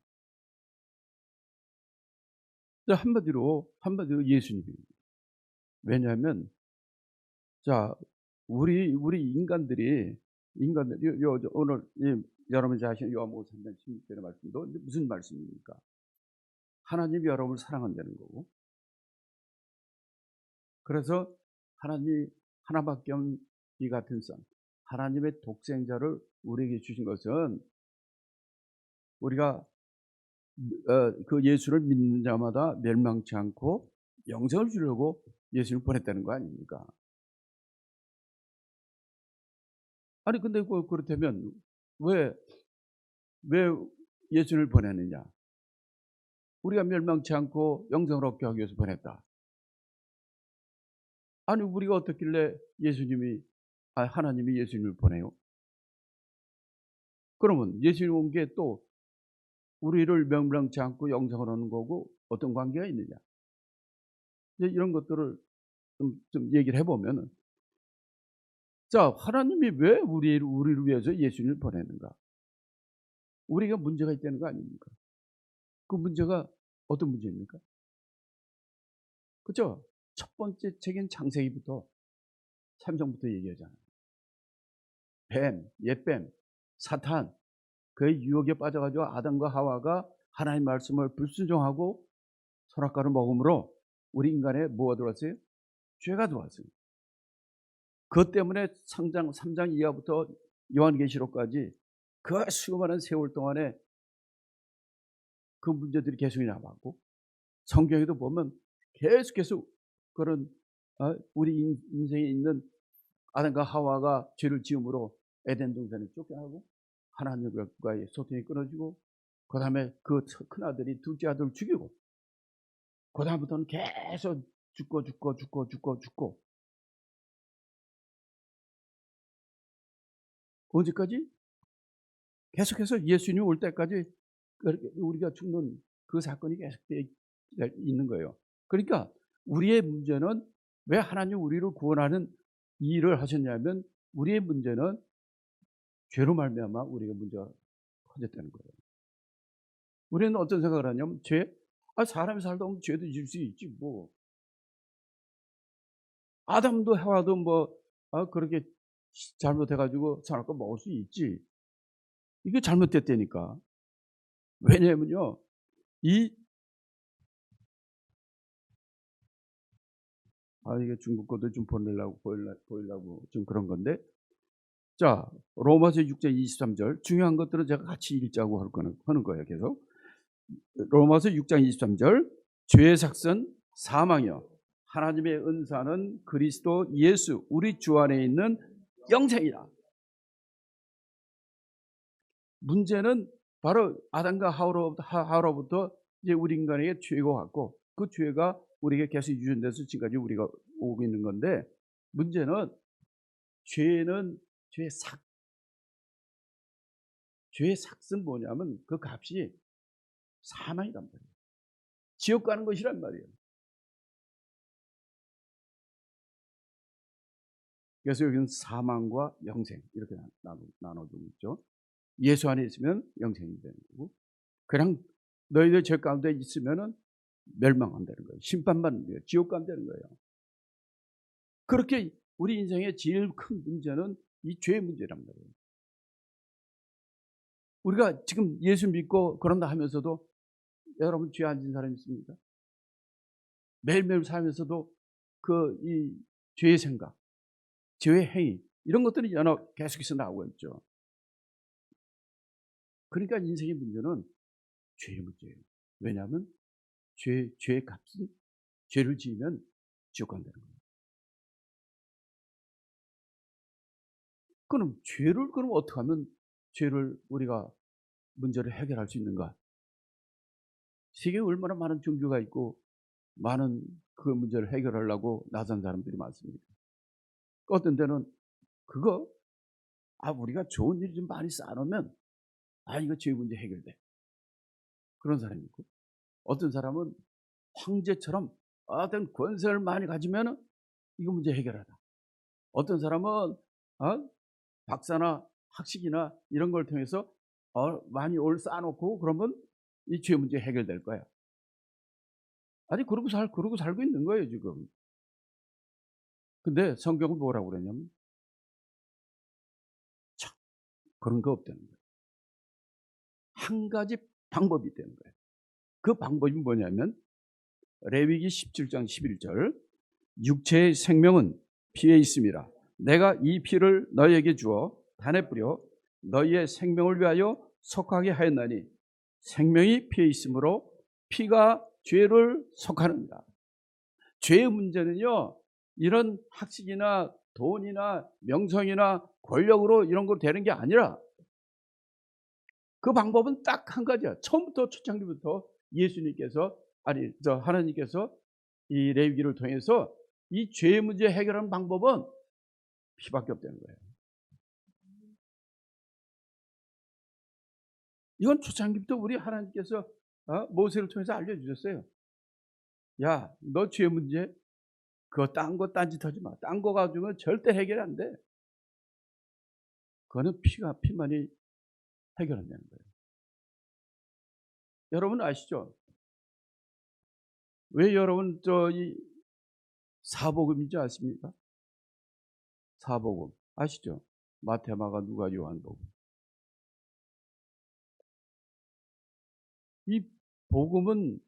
한마디로 예수님입니다. 왜냐하면 우리 인간들이 오늘 여러분 자신 요한복음 3장 16절의 말씀도 무슨 말씀입니까? 하나님이 여러분을 사랑한다는 거고, 그래서 하나님이 하나밖에 없는 이 같은 son, 하나님의 독생자를 우리에게 주신 것은 우리가 그 예수를 믿는 자마다 멸망치 않고 영생을 주려고 예수를 보냈다는 거 아닙니까? 아니 근데 그렇다면 왜 예수를 보냈느냐? 우리가 멸망치 않고 영생을 얻게 하기 위해서 보냈다. 아니 우리가 어떻길래 하나님이 예수님을 보내요? 그러면 예수님 온 게 또 우리를 멸망치 않고 영생을 얻는 거고 어떤 관계가 있느냐? 이런 것들을 좀 얘기를 해보면, 자, 하나님이 왜 우리를 위해서 예수님을 보냈는가? 우리가 문제가 있다는 거 아닙니까? 그 문제가 어떤 문제입니까? 그렇죠? 첫 번째 책인 창세기부터 3장부터 얘기하잖아요. 뱀, 옛뱀, 사탄, 그의 유혹에 빠져가지고 아담과 하와가 하나님의 말씀을 불순종하고 선악과를 먹음으로 우리 인간에 뭐가 들어왔어요? 죄가 들어왔어요. 그것 때문에 3장 이하부터 요한계시록까지 그 수많은 세월 동안에 그 문제들이 계속 남았고, 성경에도 보면 계속해서 그런 우리 인생에 있는 아담과 하와가 죄를 지음으로 에덴 동산을 쫓겨나고 하나님과의 소통이 끊어지고, 그 다음에 그 큰아들이 둘째 아들을 죽이고, 그 다음부터는 계속 죽고 언제까지? 계속해서 예수님이 올 때까지 우리가 죽는 그 사건이 계속되어 있는 거예요. 그러니까 우리의 문제는 왜 하나님 우리를 구원하는 이 일을 하셨냐면, 우리의 문제는 죄로 말미암아 우리가 문제가 커졌다는 거예요. 우리는 어떤 생각을 하냐면, 사람이 살다 보면 죄도 질 수 있지 뭐. 아담도 하와도 그렇게 잘못해가지고 선악과 먹을 수 있지. 이게 잘못됐다니까. 왜냐면요, 이게 중국 것도 좀 보이려고 좀 그런 건데, 자, 로마서 6장 23절, 중요한 것들은 제가 같이 읽자고 하는 거예요. 계속 로마서 6장 23절, 죄의 삭은 사망이요, 하나님의 은사는 그리스도 예수 우리 주 안에 있는 영생이다. 문제는 바로 아담과 하와로부터 이제 우리 인간에게 죄가 왔고, 그 죄가 우리에게 계속 유전돼서 지금까지 우리가 오고 있는 건데, 문제는 죄의 삭은 뭐냐면 그 값이 사망이란 말이에요. 지옥 가는 것이란 말이에요. 그래서 여기는 사망과 영생 이렇게 나눠주고 있죠. 예수 안에 있으면 영생이 되는 거고, 그냥 너희들 죄 가운데 있으면은 멸망한다는 거예요. 심판받는 거예요. 지옥 간다는 거예요. 그렇게 우리 인생의 제일 큰 문제는 이 죄의 문제란 말이에요. 우리가 지금 예수 믿고 그런다 하면서도, 여러분 죄 안 진 사람 있습니까? 매일매일 살면서도 이 죄의 생각, 죄의 행위, 이런 것들이 계속해서 나오고 있죠. 그러니까 인생의 문제는 죄의 문제예요. 왜냐하면 죄의 값은, 죄를 지으면 지옥 간다는 거예요. 그럼 어떻게 하면 죄를 우리가 문제를 해결할 수 있는가? 세계에 얼마나 많은 종교가 있고 많은 그 문제를 해결하려고 나선 사람들이 많습니다. 어떤 때는 우리가 좋은 일 좀 많이 쌓아놓으면 이거 죄 문제 해결돼. 그런 사람이 있고, 어떤 사람은 황제처럼 어떤 권세를 많이 가지면 이거 문제 해결하다. 어떤 사람은 박사나 학식이나 이런 걸 통해서 많이 쌓아놓고 그러면 이 죄 문제 해결될 거야. 그러고 살고 있는 거예요 지금. 근데 성경은 뭐라고 그러냐면, 그런 거 없다는 거예요. 한 가지 방법이 있다는 거예요. 그 방법이 뭐냐면, 레위기 17장 11절, 육체의 생명은 피에 있음이라. 내가 이 피를 너희에게 주어 단에 뿌려 너희의 생명을 위하여 속하게 하였나니, 생명이 피에 있으므로 피가 죄를 속하느니라. 죄의 문제는요, 이런 학식이나 돈이나 명성이나 권력으로 이런 걸 되는 게 아니라, 그 방법은 딱 한 가지야. 처음부터 초창기부터 하나님께서 이 레위기를 통해서 이 죄의 문제 해결하는 방법은 피밖에 없다는 거예요. 이건 초창기부터 우리 하나님께서 모세를 통해서 알려주셨어요. 야, 너 죄 문제 그거 딴짓 하지 마. 딴 거 가지고는 절대 해결 안 돼. 그거는 피만이 해결한다는 거예요. 여러분 아시죠? 왜 여러분 이 사복음인지 아십니까? 사복음 아시죠? 마태, 마가, 누가, 요한복음. 이 복음은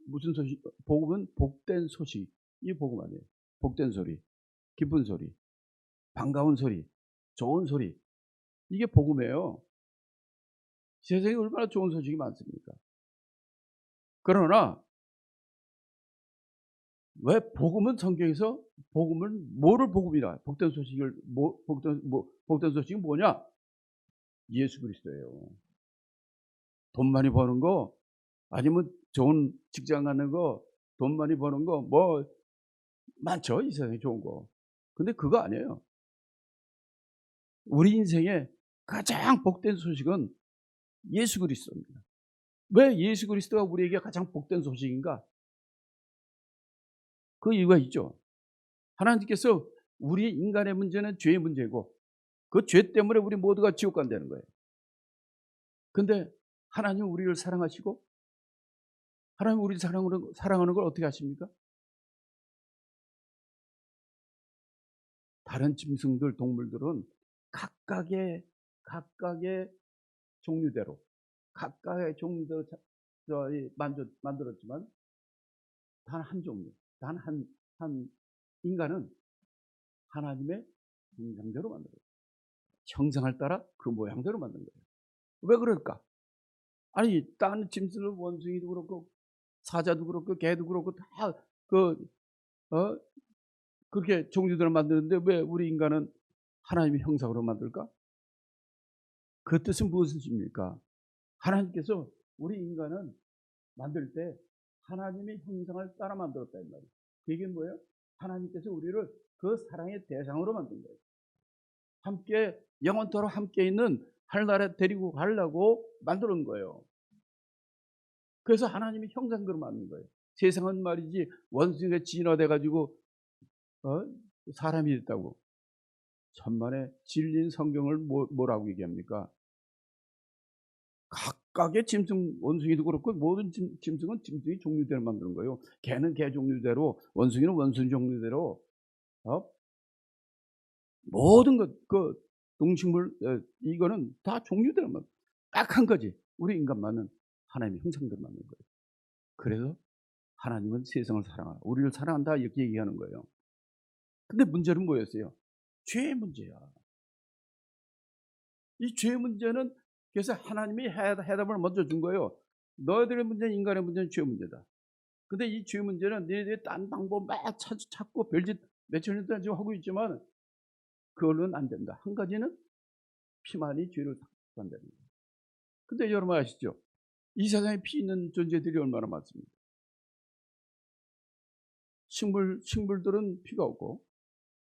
무슨 소식? 복음은 복된 소식. 이 복음 아니에요. 복된 소리, 기쁜 소리, 반가운 소리, 좋은 소리. 이게 복음이에요. 세상에 얼마나 좋은 소식이 많습니까? 그러나 왜 복음은 성경에서 복음을 뭐를 복음이라 복된 소식을 복된 소식이 뭐냐? 예수 그리스도예요. 돈 많이 버는 거 아니면 좋은 직장 가는 거, 돈 많이 버는 거 뭐 많죠. 이 세상에 좋은 거. 근데 그거 아니에요. 우리 인생에 가장 복된 소식은 예수 그리스도입니다. 왜 예수 그리스도가 우리에게 가장 복된 소식인가? 그 이유가 있죠. 하나님께서 우리 인간의 문제는 죄의 문제고 그 죄 때문에 우리 모두가 지옥 간다는 거예요. 근데 하나님 우리를 사랑하시고 하나님 우리를 사랑하는 걸 어떻게 하십니까? 다른 짐승들, 동물들은 각각의 종류대로 만들었지만 단 한 종류, 단 한 인간은 하나님의 형상대로 만들어요. 형상을 따라 그 모양대로 만든 거예요. 왜 그럴까? 아니 다른 짐승들 원숭이도 그렇고 사자도 그렇고 개도 그렇고 다 그렇게 종류대로 만드는데 왜 우리 인간은 하나님의 형상으로 만들까? 그 뜻은 무엇입니까? 하나님께서 우리 인간은 만들 때 하나님의 형상을 따라 만들었다 이 말이에요. 그게 뭐예요? 하나님께서 우리를 그 사랑의 대상으로 만든 거예요. 함께 영원토록 함께 있는 하늘나라에 데리고 가려고 만드는 거예요. 그래서 하나님의 형상대로 만든 거예요. 세상은 말이지 원숭이가 진화돼 가지고 사람이 됐다고. 천만에 진리인 성경을 뭐라고 얘기합니까? 각각의 짐승, 원숭이도 그렇고 모든 짐승은 짐승의 종류대로 만드는 거예요. 개는 개 종류대로, 원숭이는 원숭이 종류대로 모든 그 동식물 이거는 다 종류대로 딱 한 가지. 우리 인간만은 하나님의 형상대로 만든 거예요. 그래서 하나님은 세상을 사랑하라. 우리를 사랑한다 이렇게 얘기하는 거예요. 근데 문제는 뭐였어요? 죄의 문제야. 이 죄의 문제는 그래서 하나님이 해답을 먼저 준 거예요. 너희들의 문제는 인간의 문제는 죄의 문제다. 근데 이 죄의 문제는 너희들이 딴 방법 막 찾고 별짓 몇천 년 동안 지금 하고 있지만 그걸로는 안 된다. 한 가지는 피만이 죄를 닦는다는 거예요. 근데 여러분 아시죠? 이 세상에 피 있는 존재들이 얼마나 많습니까? 식물들은 피가 없고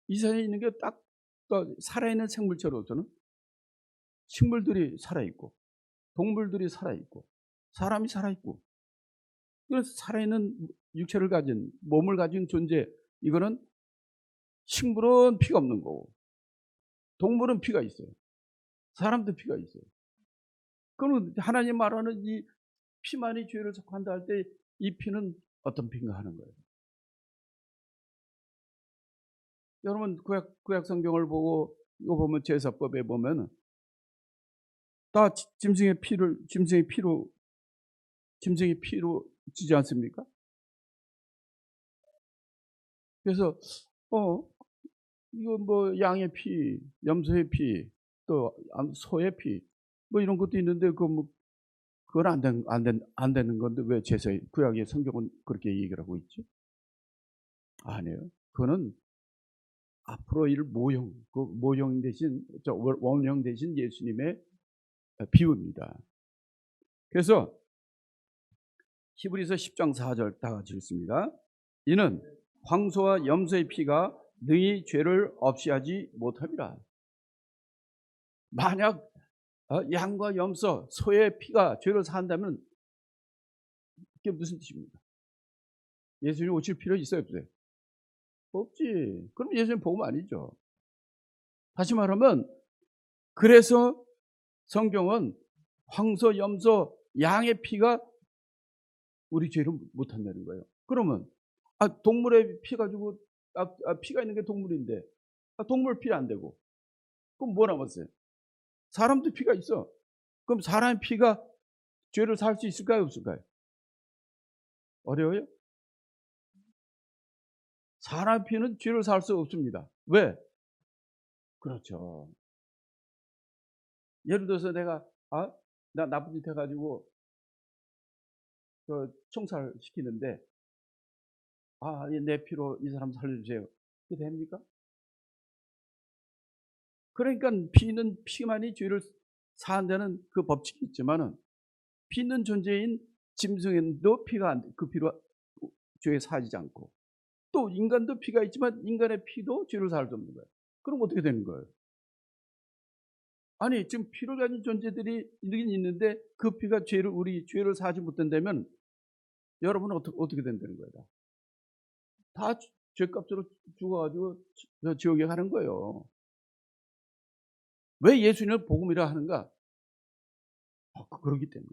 이 세상에 있는 게 딱 살아있는 생물체로서는 식물들이 살아있고 동물들이 살아있고 사람이 살아있고 그래서 살아있는 육체를 가진 몸을 가진 존재 이거는 식물은 피가 없는 거고 동물은 피가 있어요. 사람도 피가 있어요. 그러면 하나님 말하는 이 피만이 죄를 속한다 할 때 이 피는 어떤 피인가 하는 거예요. 여러분 구약 성경을 보고 이거 보면 제사법에 보면 다 짐승의 피로 지지 않습니까? 그래서 이거 뭐 양의 피, 염소의 피, 또 소의 피, 뭐 이런 것도 있는데 그건 안 되는 건데 왜 구약의 성경은 그렇게 얘기를 하고 있지? 아니에요. 그거는 앞으로 모형 대신 원형 대신 예수님의 비유입니다. 그래서 히브리서 10장 4절 다 같이 읽습니다. 이는 황소와 염소의 피가 능히 죄를 없이 하지 못함이라. 만약 양과 염소, 소의 피가 죄를 사한다면 그게 무슨 뜻입니까? 예수님 오실 필요 있어요 없어요? 없지. 그럼 예수님 복음 아니죠. 다시 말하면 그래서 성경은 황소, 염소, 양의 피가 우리 죄를 못 한다는 거예요. 그러면 동물의 피 가지고 피가 있는 게 동물인데 동물 피 안 되고 그럼 뭐 남았어요? 사람도 피가 있어. 그럼 사람의 피가 죄를 살 수 있을까요, 없을까요? 어려워요? 사람 피는 죄를 살 수 없습니다. 왜? 그렇죠. 예를 들어서 내가 나 나쁜 짓 해가지고 총살 시키는데 내 피로 이 사람 살려주세요. 그게 됩니까? 그러니까 피는 피만이 죄를 사한다는 그 법칙이 있지만은 피 있는 존재인 짐승도 피가 안 돼. 그 피로 죄에 사하지 않고 또 인간도 피가 있지만 인간의 피도 죄를 살 수 없는 거예요. 그럼 어떻게 되는 거예요? 아니 지금 피를 가진 존재들이 있는데 그 피가 우리 죄를 사하지 못한다면 여러분은 어떻게 된다는 거예요? 다 죄값으로 죽어가지고 지옥에 가는 거예요. 왜 예수님을 복음이라 하는가? 그러기 때문에.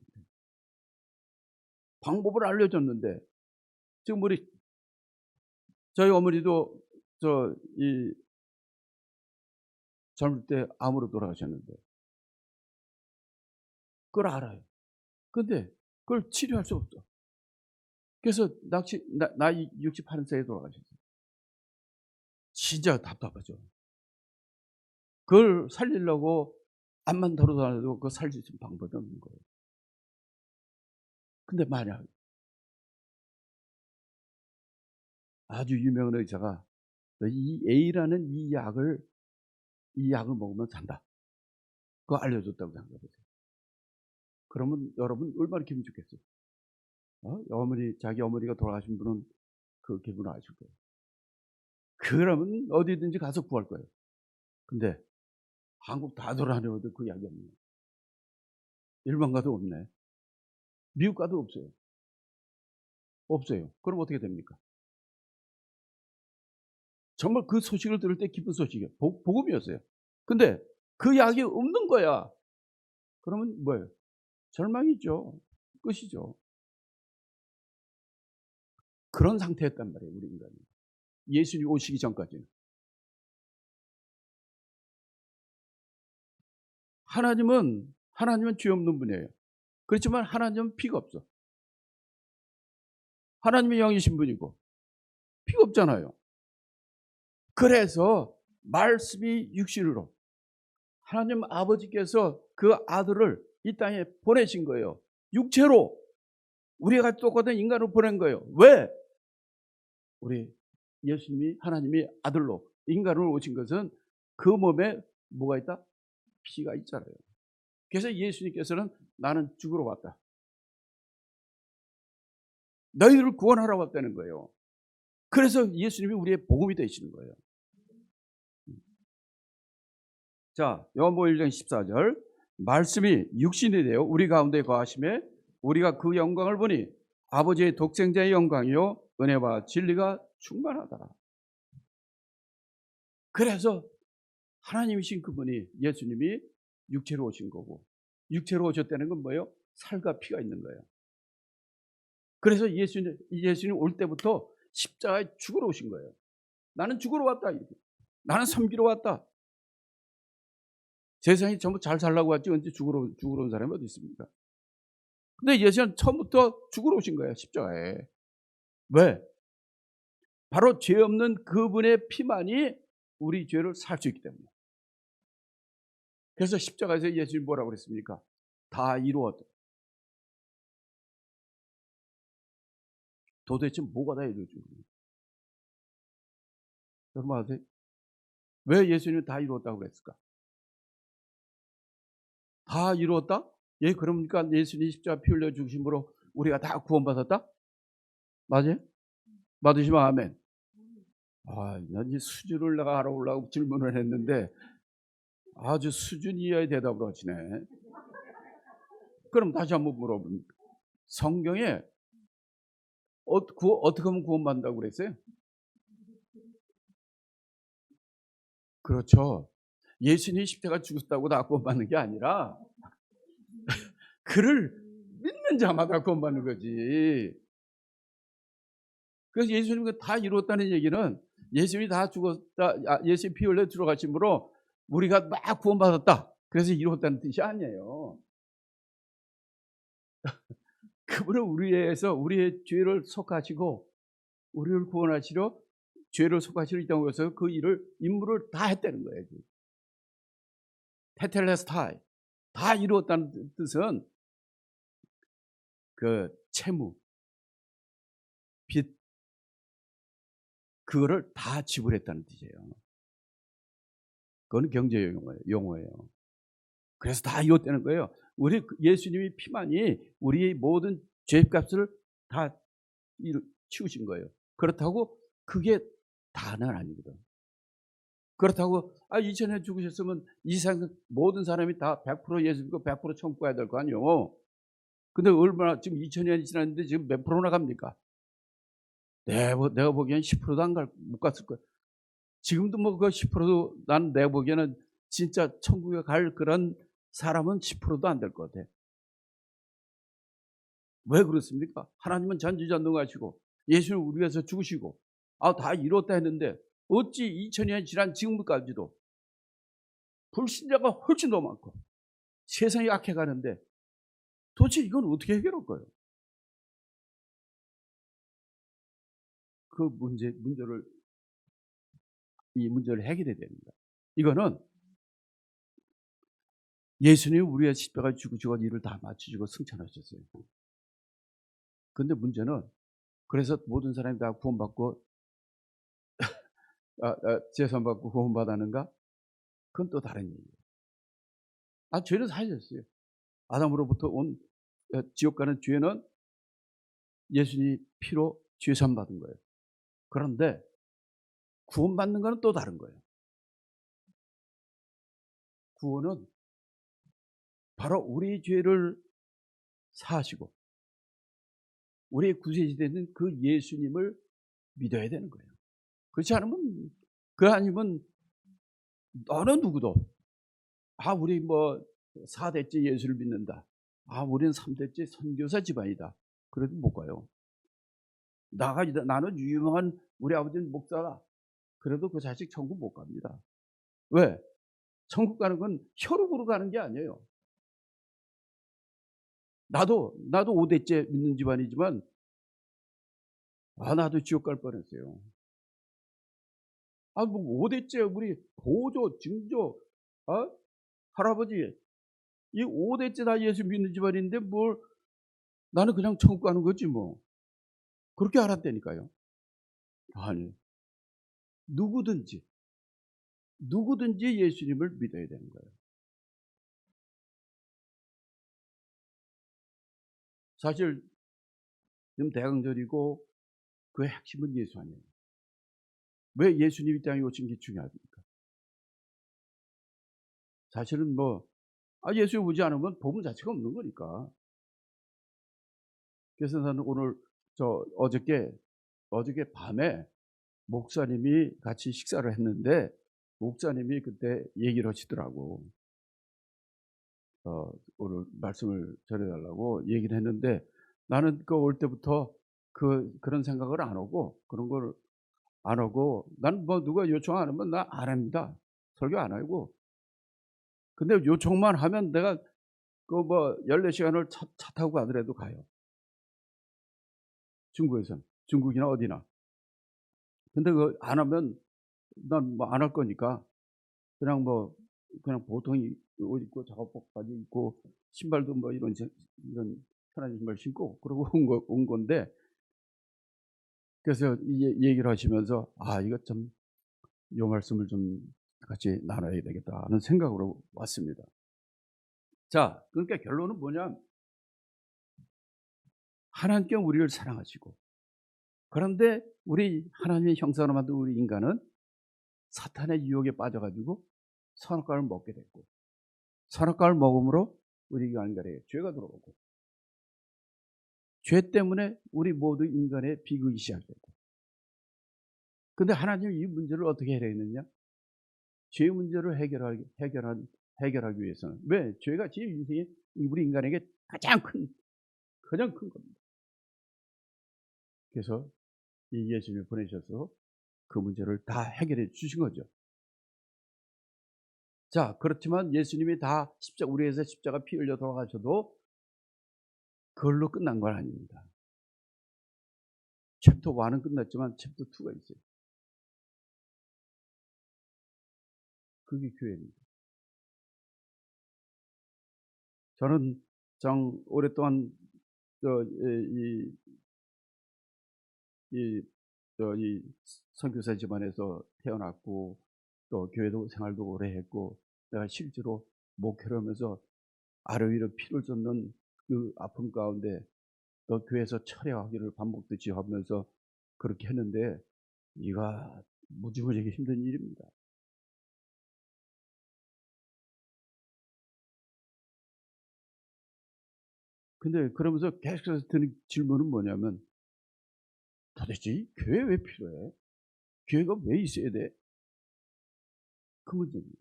방법을 알려줬는데 지금 저희 어머니도 젊을 때 암으로 돌아가셨는데 그걸 알아요. 근데 그걸 치료할 수 없어. 그래서 나이 68세에 돌아가셨어요. 진짜 답답하죠. 그걸 살리려고 암만 덜어도 그거 살릴 수 있는 방법이 없는 거예요. 근데 만약 아주 유명한 의사가 이 A라는 이 약을 먹으면 산다. 그거 알려줬다고 생각해보세요. 그러면 여러분 얼마나 기분 좋겠어요. 자기 어머니가 돌아가신 분은 그 기분을 아실 거예요. 그러면 어디든지 가서 구할 거예요. 근데 한국 다 돌아다녀도 그 약이 없네요. 일본 가도 없네. 미국 가도 없어요. 없어요. 그럼 어떻게 됩니까? 정말 그 소식을 들을 때 기쁜 소식이에요. 복음이었어요. 근데 그 약이 없는 거야. 그러면 뭐예요? 절망이죠. 끝이죠. 그런 상태였단 말이에요, 우리 인간이. 예수님이 오시기 전까지는. 하나님은 죄 없는 분이에요. 그렇지만 하나님은 피가 없어. 하나님이 영이신 분이고 피가 없잖아요. 그래서 말씀이 육신으로 하나님 아버지께서 그 아들을 이 땅에 보내신 거예요. 육체로 우리가 똑같은 인간을 보낸 거예요. 왜? 우리 예수님이 하나님이 아들로 인간으로 오신 것은 그 몸에 뭐가 있다? 피가 있잖아요. 그래서 예수님께서는 나는 죽으러 왔다. 너희들을 구원하러 왔다는 거예요. 그래서 예수님이 우리의 복음이 되시는 거예요. 자, 요한복음 1장 14절 말씀이 육신이 되어 우리 가운데 거하심에 우리가 그 영광을 보니 아버지의 독생자의 영광이요 은혜와 진리가 충만하더라. 그래서 하나님이신 그분이 예수님이 육체로 오신 거고 육체로 오셨다는 건 뭐예요? 살과 피가 있는 거예요. 그래서 예수님 올 때부터 십자가에 죽으러 오신 거예요. 나는 죽으러 왔다. 나는 섬기러 왔다. 세상이 전부 잘 살라고 왔지 언제 죽으러 온 사람이 어디 있습니까? 근데 예수님은 처음부터 죽으러 오신 거예요. 십자가에. 왜? 바로 죄 없는 그분의 피만이 우리 죄를 살 수 있기 때문에. 그래서 십자가에서 예수님이 뭐라고 그랬습니까? 다 이루었다. 도대체 뭐가 다 이루어진 거예요? 여러분 아세요? 왜 예수님이 다 이루었다고 그랬을까? 다 이루었다? 예, 그러니까 예수님이 십자가 피 흘려 죽으심으로 우리가 다 구원받았다? 맞아요? 맞으시면 아멘. 이 수준을 내가 알아보려고 질문을 했는데 아주 수준 이하의 대답을 하시네. 그럼 다시 한번 물어봅니다. 성경에 어떻게 하면 구원받는다고 그랬어요? 그렇죠. 예수님이 십자가 죽었다고 다 구원받는 게 아니라 그를 믿는 자마다 구원받는 거지. 그래서 예수님이 다 이루었다는 얘기는 예수님이 다 죽었다, 예수님 피 흘려 들어가심으로 우리가 막 구원받았다, 그래서 이루었다는 뜻이 아니에요. 그분은 우리에서 우리의 죄를 속하시고 우리를 구원하시려 죄를 속하시려 이 땅에 오셔서 그 임무를 다 했다는 거예요. 테텔레스타이, 다 이루었다는 뜻은 그 채무, 빚, 그거를 다 지불했다는 뜻이에요. 그건 경제 용어예요. 그래서 다 이뤘다는 거예요. 우리 예수님이 피만이 우리의 모든 죄값을 다 치우신 거예요. 그렇다고 그게 다는 아니거든. 그렇다고 2000년 죽으셨으면 이 세상 모든 사람이 다 100% 예수 믿고 100% 천국 가야 될 거 아니에요. 근데 얼마나 지금 2000년이 지났는데 지금 몇 프로나 갑니까? 내가 보기엔 10%도 못 갔을 거야. 지금도 뭐 그 10%도 내가 보기에는 진짜 천국에 갈 그런 사람은 10%도 안 될 것 같아. 왜 그렇습니까? 하나님은 전지전능하시고 예수는 우리 위해서 죽으시고 다 이뤘다 했는데 어찌 2000년이 지난 지금까지도 불신자가 훨씬 더 많고 세상이 악해가는데 도대체 이건 어떻게 해결할 거예요? 그 문제를 해결해야 됩니다. 이거는 예수님이 우리의 십자가에 죽으시고 일을 다 마치시고 승천하셨어요. 근데 문제는 그래서 모든 사람이 다 구원받고 재산받고 구원받았는가? 그건 또 다른 얘기예요. 죄는 사하셨어요. 아담으로부터 온 지옥 가는 죄는 예수님이 피로 죄산 받은 거예요. 그런데 구원받는 거는 또 다른 거예요. 구원은 바로 우리 죄를 사하시고 우리의 구세주 되는 그 예수님을 믿어야 되는 거예요. 그렇지 않으면 아니면 어느 누구도 우리 뭐 4대째 예수를 믿는다, 우리는 3대째 선교사 집안이다, 그래도 못 가요. 나는 유명한 우리 아버지는 목사다, 그래도 그 자식 천국 못 갑니다. 왜? 천국 가는 건 혈육으로 가는 게 아니에요. 나도 5대째 믿는 집안이지만 나도 지옥 갈 뻔했어요. 뭐 5대째 우리 보조, 증조, 할아버지 이 5대째 다 예수 믿는 집안인데 뭘 나는 그냥 천국 가는 거지 뭐. 그렇게 알았다니까요. 아니, 누구든지 예수님을 믿어야 되는 거예요. 사실 지금 대강절이고 그 핵심은 예수 아니에요. 왜 예수님이 이 땅에 오신 게 중요합니까? 사실은 예수 오지 않으면 복음 자체가 없는 거니까. 그래서 나는 오늘 어저께 밤에 목사님이 같이 식사를 했는데 목사님이 그때 얘기를 하시더라고. 오늘 말씀을 전해달라고 얘기를 했는데 나는 올 때부터 그런 생각을 안 하고 그런 걸 안 하고 난 누가 요청 안 하면 나 안 합니다. 설교 안 하고. 근데 요청만 하면 내가 14시간을 차 타고 가더라도 가요. 중국이나 어디나. 근데 안 하면 난 안 할 거니까 그냥 보통 옷 입고 작업복까지 입고 신발도 이런 편한 신발 신고 그러고 온 건데, 그래서 얘기를 하시면서 이거 좀 요 말씀을 좀 같이 나눠야 되겠다 하는 생각으로 왔습니다. 자, 그러니까 결론은 뭐냐? 하나님께 우리를 사랑하시고 그런데 우리 하나님의 형상으로 만든 우리 인간은 사탄의 유혹에 빠져가지고 선악과를 먹게 됐고 선악과를 먹음으로 우리 인간에 죄가 들어오고 죄 때문에 우리 모두 인간의 비극이 시작됐고, 근데 하나님이 이 문제를 어떻게 해야 되느냐? 죄 문제를 해결하기 위해서는 왜? 죄가 제 인생에 우리 인간에게 가장 큰 겁니다. 그래서 이 예수님을 보내셔서 그 문제를 다 해결해 주신 거죠. 자, 그렇지만 예수님이 다 우리 위해서 십자가 피 흘려 돌아가셔도 그걸로 끝난 건 아닙니다. 챕터 1은 끝났지만 챕터 2가 있어요. 그게 교회입니다. 저는 오랫동안 이 선교사 집안에서 태어났고 또 교회도 생활도 오래 했고 내가 실제로 목회를 하면서 아래 위로 피를 쏟는 그 아픔 가운데 또 교회에서 철회하기를 반복듯이 하면서 그렇게 했는데 이가 무지무지하게 힘든 일입니다. 근데 그러면서 계속해서 드는 질문은 뭐냐면 도대체 이 교회 왜 필요해? 교회가 왜 있어야 돼? 그 문제입니다.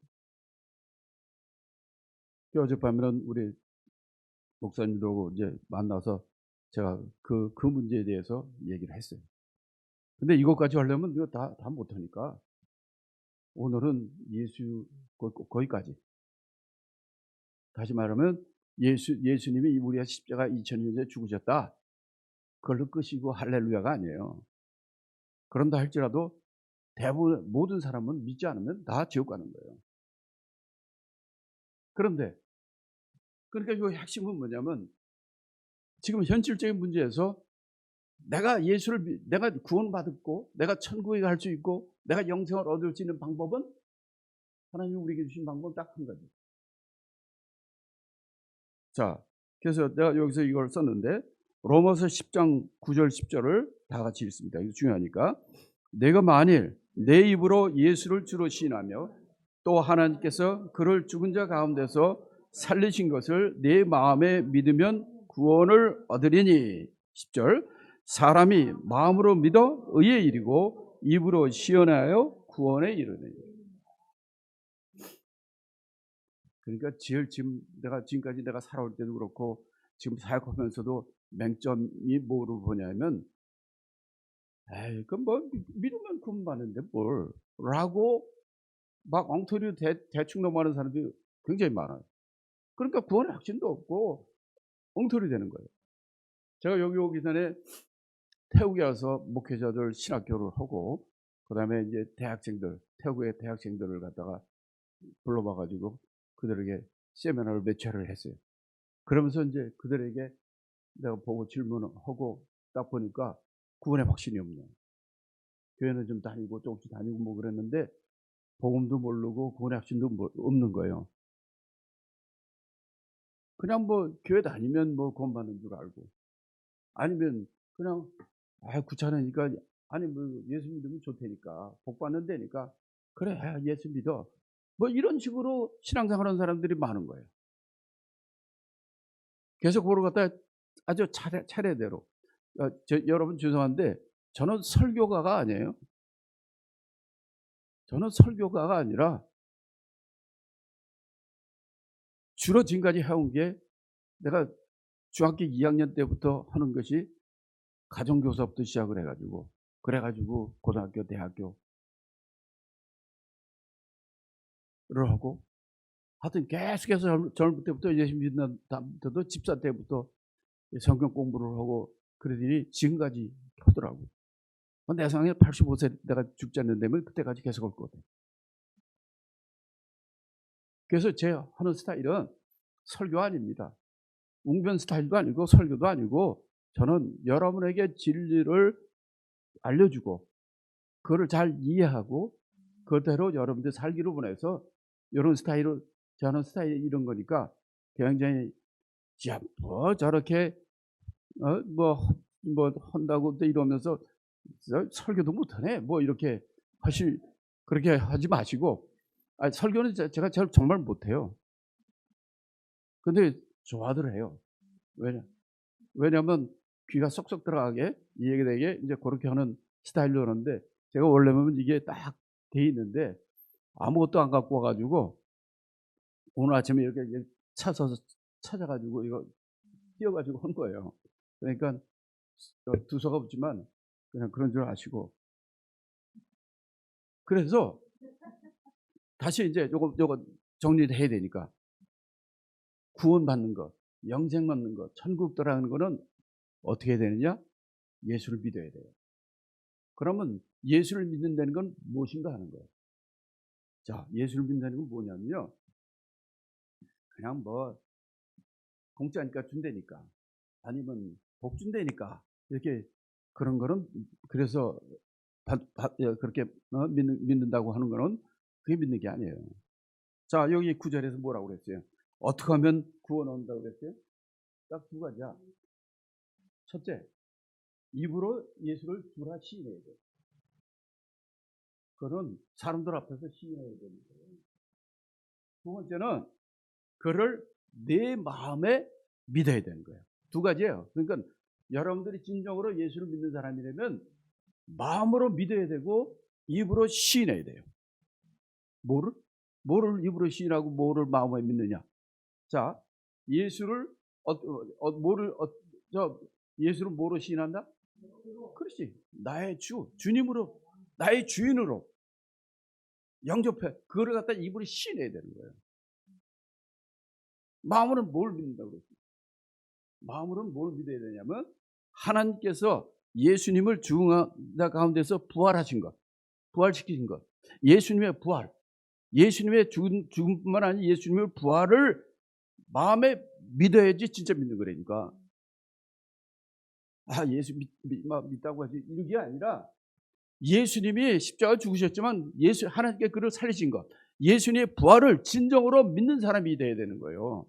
어젯밤에는 우리 목사님들하고 이제 만나서 제가 그 문제에 대해서 얘기를 했어요. 근데 이것까지 하려면 이거 다 못하니까 오늘은 거기까지. 다시 말하면 예수님이 우리가 십자가 2000년 전에 죽으셨다. 그걸로 끝이고 할렐루야가 아니에요. 그런다 할지라도 대부분 모든 사람은 믿지 않으면 다 지옥 가는 거예요. 그런데 그러니까 이 핵심은 뭐냐면 지금 현실적인 문제에서 내가 내가 구원받았고 내가 천국에 갈 수 있고 내가 영생을 얻을 수 있는 방법은 하나님이 우리에게 주신 방법은 딱 한 가지. 자, 그래서 내가 여기서 이걸 썼는데 로마서 10장 9절 10절을 다 같이 읽습니다. 이거 중요하니까. 내가 만일 내 입으로 예수를 주로 시인하며 또 하나님께서 그를 죽은 자 가운데서 살리신 것을 내 마음에 믿으면 구원을 얻으리니. 10절 사람이 마음으로 믿어 의에 이르고 입으로 시인하여 구원에 이르느니. 그러니까 지금까지 내가 살아올 때도 그렇고 지금 사역하면서도 맹점이 뭐로 보냐면 그럼 뭐 믿으면 구원 받는데 뭘 라고 막 엉터리로 대충 넘어가는 사람들이 굉장히 많아요. 그러니까 구원의 확신도 없고 엉터리 되는 거예요. 제가 여기 오기 전에 태국에 와서 목회자들 신학교를 하고 그다음에 이제 태국의 대학생들을 갖다가 불러봐가지고 그들에게 세미나를 몇 차를 했어요. 그러면서 이제 그들에게 내가 보고 질문을 하고 딱 보니까 구원의 확신이 없네요. 교회는 좀 다니고 조금씩 다니고 뭐 그랬는데 복음도 모르고 구원의 확신도 없는 거예요. 그냥 뭐 교회 다니면 뭐 구원 받는 줄 알고 아니면 그냥 귀찮으니까 아니 뭐 예수 믿으면 좋다니까 복 받는 데니까 그래 예수 믿어 뭐 이런 식으로 신앙생활하는 사람들이 많은 거예요. 계속 그걸 갖다 아주 차례대로 여러분 죄송한데 저는 설교가가 아니에요. 저는 설교가가 아니라 주로 지금까지 해온 게 내가 중학교 2학년 때부터 하는 것이 가정교사부터 시작을 해가지고 그래가지고 고등학교 대학교를 하고 하여튼 계속해서 젊을 때부터 예수 믿는 다음부터도 집사 때부터 성경 공부를 하고 그러더니 지금까지 하더라고요. 내 생각에 85세 내가 죽지 않는 데면 그때까지 계속 할 것 같아요. 그래서 제 하는 스타일은 설교 아닙니다. 웅변 스타일도 아니고 설교도 아니고 저는 여러분에게 진리를 알려주고 그거를 잘 이해하고 그대로 여러분들 살기로 보내서 이런 스타일을 저는 스타일이 이런 거니까 굉장히 뭐 저렇게 뭐 한다고 또 이러면서 설교도 못하네 뭐 이렇게 그렇게 하지 마시고 설교는 제가 정말 못해요. 근데 좋아들 해요. 왜냐면 귀가 쏙쏙 들어가게 이해되게 이제 그렇게 하는 스타일로 하는데 제가 원래는 이게 딱 돼 있는데 아무것도 안 갖고 와가지고 오늘 아침에 이렇게 찾아가지고 이거 뛰어가지고 한 거예요. 그러니까 두서가 없지만 그냥 그런 줄 아시고. 그래서 다시 이제 요거 정리를 해야 되니까 구원받는 것, 영생 받는 것, 천국 들어가는 거는 어떻게 되느냐? 예수를 믿어야 돼요. 그러면 예수를 믿는다는 건 무엇인가 하는 거예요. 자, 예수를 믿는다는 건 뭐냐면요. 그냥 뭐 공짜니까 준다니까 아니면 복 준다니까 이렇게 그런 거는 그래서 그렇게 믿는다고 하는 거는 그게 믿는 게 아니에요. 자, 여기 9절에서 뭐라고 그랬어요? 어떻게 하면 구원 얻는다고 그랬어요? 딱 두 가지야. 첫째, 입으로 예수를 주라 시인해야 돼. 그거는 사람들 앞에서 시인해야 되는 거예요. 두 번째는 그를 내 마음에 믿어야 되는 거예요. 두 가지예요. 그러니까 여러분들이 진정으로 예수를 믿는 사람이라면 마음으로 믿어야 되고 입으로 시인해야 돼요. 뭐를 입으로 시인하고 뭐를 마음에 믿느냐? 자, 예수를 예수를 뭐로 시인한다? 그렇지. 나의 주님으로, 나의 주인으로 영접해. 그거를 갖다 입으로 시인해야 되는 거예요. 마음으로는 뭘 믿는다고 그랬어요? 마음으로는 뭘 믿어야 되냐면 하나님께서 예수님을 죽은 가운데서 부활하신 것, 부활시키신 것, 예수님의 부활, 예수님의 죽음뿐만 아니라 예수님의 부활을 마음에 믿어야지 진짜 믿는 거라니까. 아, 예수 믿다고 하지 이게 아니라 예수님이 십자가 죽으셨지만 하나님께 그를 살리신 것, 예수님의 부활을 진정으로 믿는 사람이 돼야 되는 거예요.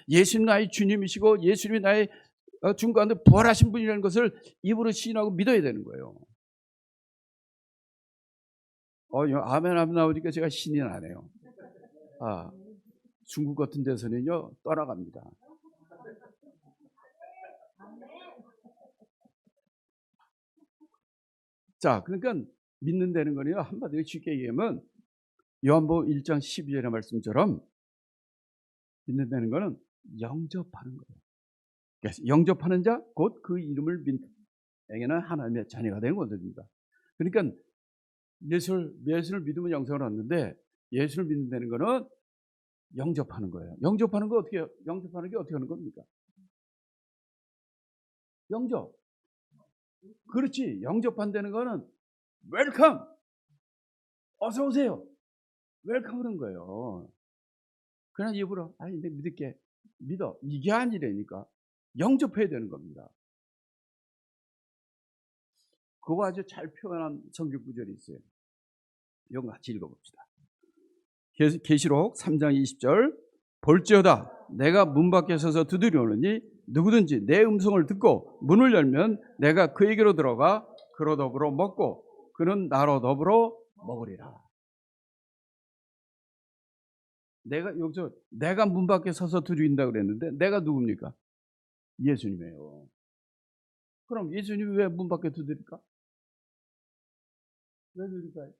예수님 나의 주님이시고 예수님이 나의 죽은 가운데 부활하신 분이라는 것을 입으로 시인하고 믿어야 되는 거예요. 아멘 하면 나오니까 제가 신이 나네요. 중국 같은 데서는요 떠나갑니다. 자, 그러니까 믿는다는 거는요 한마디로 쉽게 얘기하면 요한복음 1장 12절의 말씀처럼 믿는다는 거는 영접하는 거예요. 그래서 영접하는 자 곧 그 이름을 믿는 에게는 하나님의 자녀가 되는 것입니다. 그러니까 예수를 믿으면 영생을 얻는데 예수를 믿는다는 거는 영접하는 거예요. 영접하는 게 어떻게 하는 겁니까? 영접. 그렇지. 영접한다는 거는 웰컴. 어서 오세요. 웰컴 하는 거예요. 그냥 입으로 이제 믿을게. 믿어. 이게 아니라니까. 영접해야 되는 겁니다. 그거 아주 잘 표현한 성경 구절이 있어요. 이건 같이 읽어봅시다. 계시록 3장 20절 볼지어다 내가 문 밖에 서서 두드려오느니 누구든지 내 음성을 듣고 문을 열면 내가 그에게로 들어가 그로 더불어 먹고 그는 나로 더불어 먹으리라. 여기서 내가 문 밖에 서서 두드린다 그랬는데 내가 누굽니까? 예수님이에요. 그럼 예수님이 왜 문 밖에 두드릴까? 왜 두드릴까요?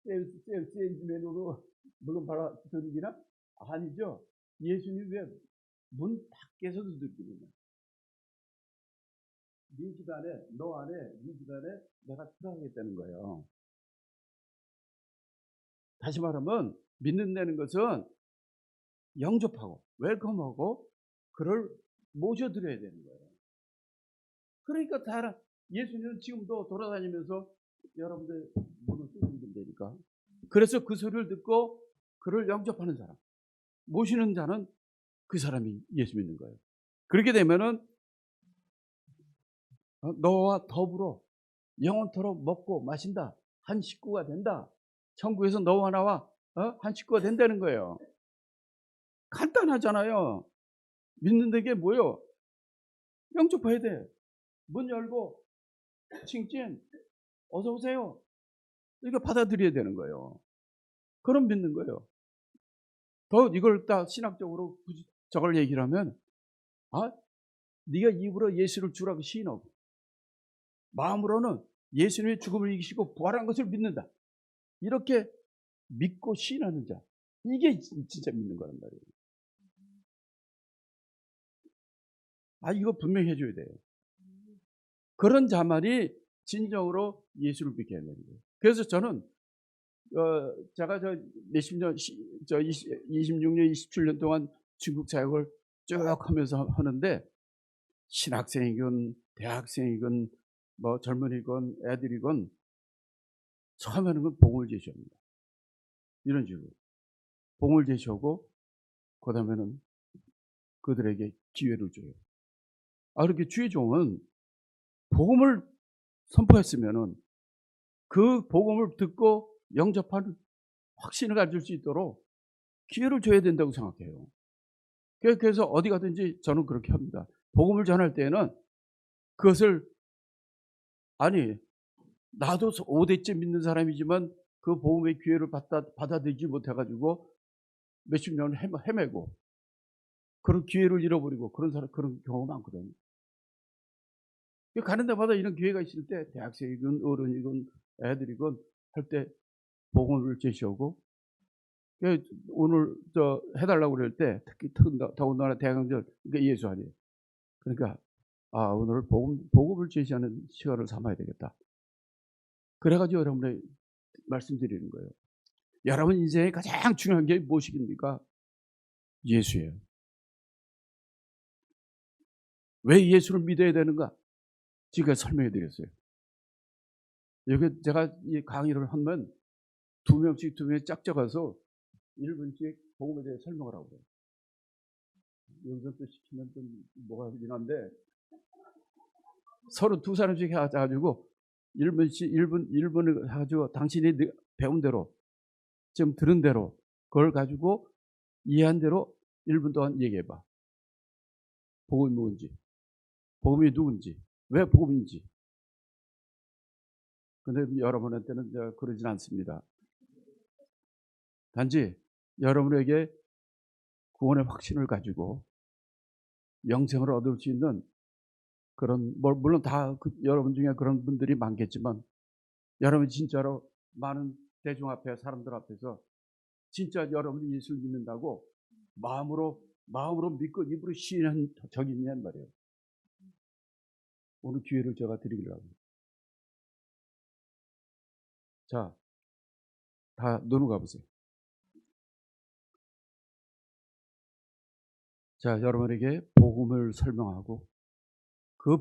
세일즈맨으로 물론 바로 두드리기나? 아니죠. 예수님이 왜 문 밖에서 두드리느냐? 네 집 안에, 너 안에, 네 집 안에 내가 들어가겠다는 거예요. 다시 말하면 믿는다는 것은 영접하고 웰컴하고 그를 모셔드려야 되는 거예요. 그러니까 다 예수님은 지금도 돌아다니면서 여러분들 문을 두드린다니까. 그래서 그 소리를 듣고 그를 영접하는 사람, 모시는 자는 그 사람이 예수 믿는 거예요. 그렇게 되면은 너와 더불어 영원토록 먹고 마신다. 한 식구가 된다. 천국에서 너와 나와 한 식구가 된다는 거예요. 간단하잖아요. 믿는 게 뭐예요? 영접해야 돼. 문 열고 칭칭 어서 오세요. 이거 받아들여야 되는 거예요. 그럼 믿는 거예요. 더 이걸 딱 신학적으로 저걸 얘기를 하면 네가 입으로 예수를 주라고 시인하고 마음으로는 예수님의 죽음을 이기시고 부활한 것을 믿는다. 이렇게 믿고 시인하는 자. 이게 진짜 믿는 거란 말이에요. 이거 분명히 해줘야 돼요. 그런 자만이 진정으로 예수를 믿게 하는 거예요. 그래서 저는 제가 몇십 년, 26년, 27년 동안 중국 사역을 쭉 하면서 하는데 신학생이건 대학생이건 뭐 젊은이건 애들이건 처음에는 건 봉을 제시합니다. 이런 식으로 봉을 제시하고 그 다음에는 그들에게 기회를 줘요. 그렇게 주의 종은 복음을 선포했으면은 그 복음을 듣고 영접하는 확신을 가질 수 있도록 기회를 줘야 된다고 생각해요. 그래서 어디 가든지 저는 그렇게 합니다. 복음을 전할 때에는 그것을 나도 5대째 믿는 사람이지만 그 복음의 기회를 받아들이지 못해가지고 몇십 년을 헤매고 그런 기회를 잃어버리고 그런 경우가 많거든요. 가는 데마다 이런 기회가 있을 때 대학생이건 어른이건 애들이건 할 때 복음을 제시하고 오늘 해달라고 그럴 때 특히 더군다나 대강절 그러니까 예수 아니에요. 그러니까 오늘 복음을 제시하는 시간을 삼아야 되겠다. 그래가지고 여러분에 말씀드리는 거예요. 여러분 인생에 가장 중요한 게 무엇입니까? 예수예요. 왜 예수를 믿어야 되는가? 지금까지 설명해 드렸어요. 여기 제가 이 강의를 하면 두 명씩 짝 적어서 1분씩 복음에 대해 설명을 하고 그래요. 여기서 또 시키면 좀 뭐가 하긴 한데 서로 두 사람씩 해가지고 1분을 해가지고 당신이 배운 대로 지금 들은 대로 그걸 가지고 이해한 대로 1분 동안 얘기해봐. 복음이 뭔지, 복음이 누군지, 왜 복음인지. 근데 여러분한테는 그러진 않습니다. 단지 여러분에게 구원의 확신을 가지고 영생을 얻을 수 있는 그런, 물론 다 여러분 중에 그런 분들이 많겠지만 여러분 진짜로 많은 대중 앞에 사람들 앞에서 진짜 여러분이 예수를 믿는다고 마음으로 믿고 입으로 시인한 적이 있냔 말이에요. 오늘 기회를 제가 드리려고 합니다. 자, 다 눈을 감으세요. 자, 여러분에게 복음을 설명하고 그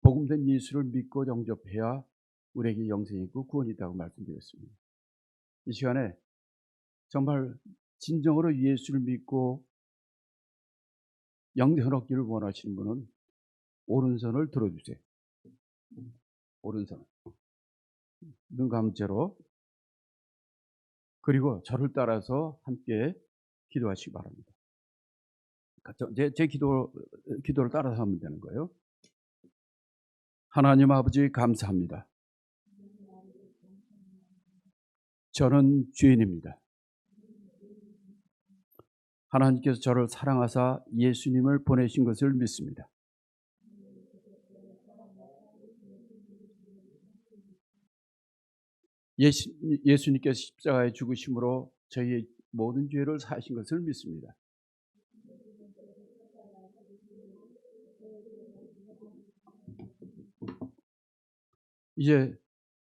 복음된 예수를 믿고 영접해야 우리에게 영생이 있고 구원이 있다고 말씀드렸습니다. 이 시간에 정말 진정으로 예수를 믿고 영생을 얻기를 원하시는 분은 오른손을 들어주세요. 오른손. 눈 감은 채로. 그리고 저를 따라서 함께 기도하시기 바랍니다. 제 기도를 따라서 하면 되는 거예요. 하나님 아버지 감사합니다. 저는 죄인입니다. 하나님께서 저를 사랑하사 예수님을 보내신 것을 믿습니다. 예수님께서 십자가에 죽으심으로 저희의 모든 죄를 사하신 것을 믿습니다. 이제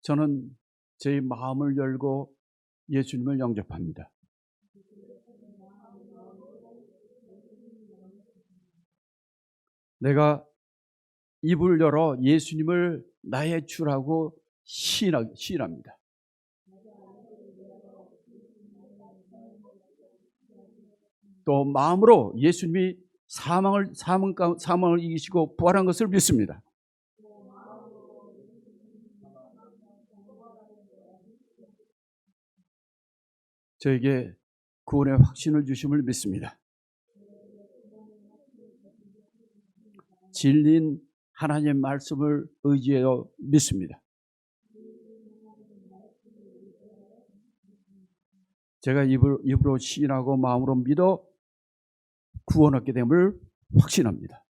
저는 제 마음을 열고 예수님을 영접합니다. 내가 입을 열어 예수님을 나의 주라고 시인합니다. 또 마음으로 예수님이 사망을 이기시고 부활한 것을 믿습니다. 저에게 구원의 확신을 주심을 믿습니다. 진리인 하나님의 말씀을 의지하여 믿습니다. 제가 입으로 시인하고 마음으로 믿어 구원 얻게 됨을 확신합니다.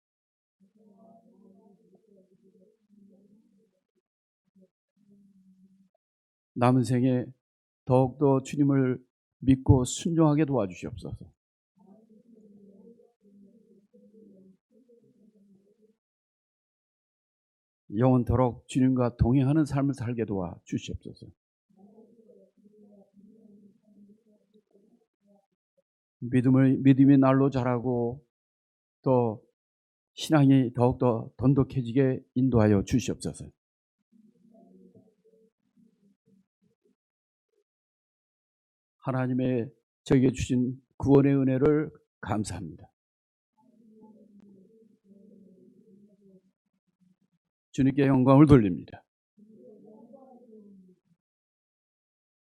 남은 생에 더욱더 주님을 믿고 순종하게 도와주시옵소서. 영원토록 주님과 동행하는 삶을 살게 도와주시옵소서. 믿음이 날로 자라고 또 신앙이 더욱더 돈독해지게 인도하여 주시옵소서. 하나님의 저에게 주신 구원의 은혜를 감사합니다. 주님께 영광을 돌립니다.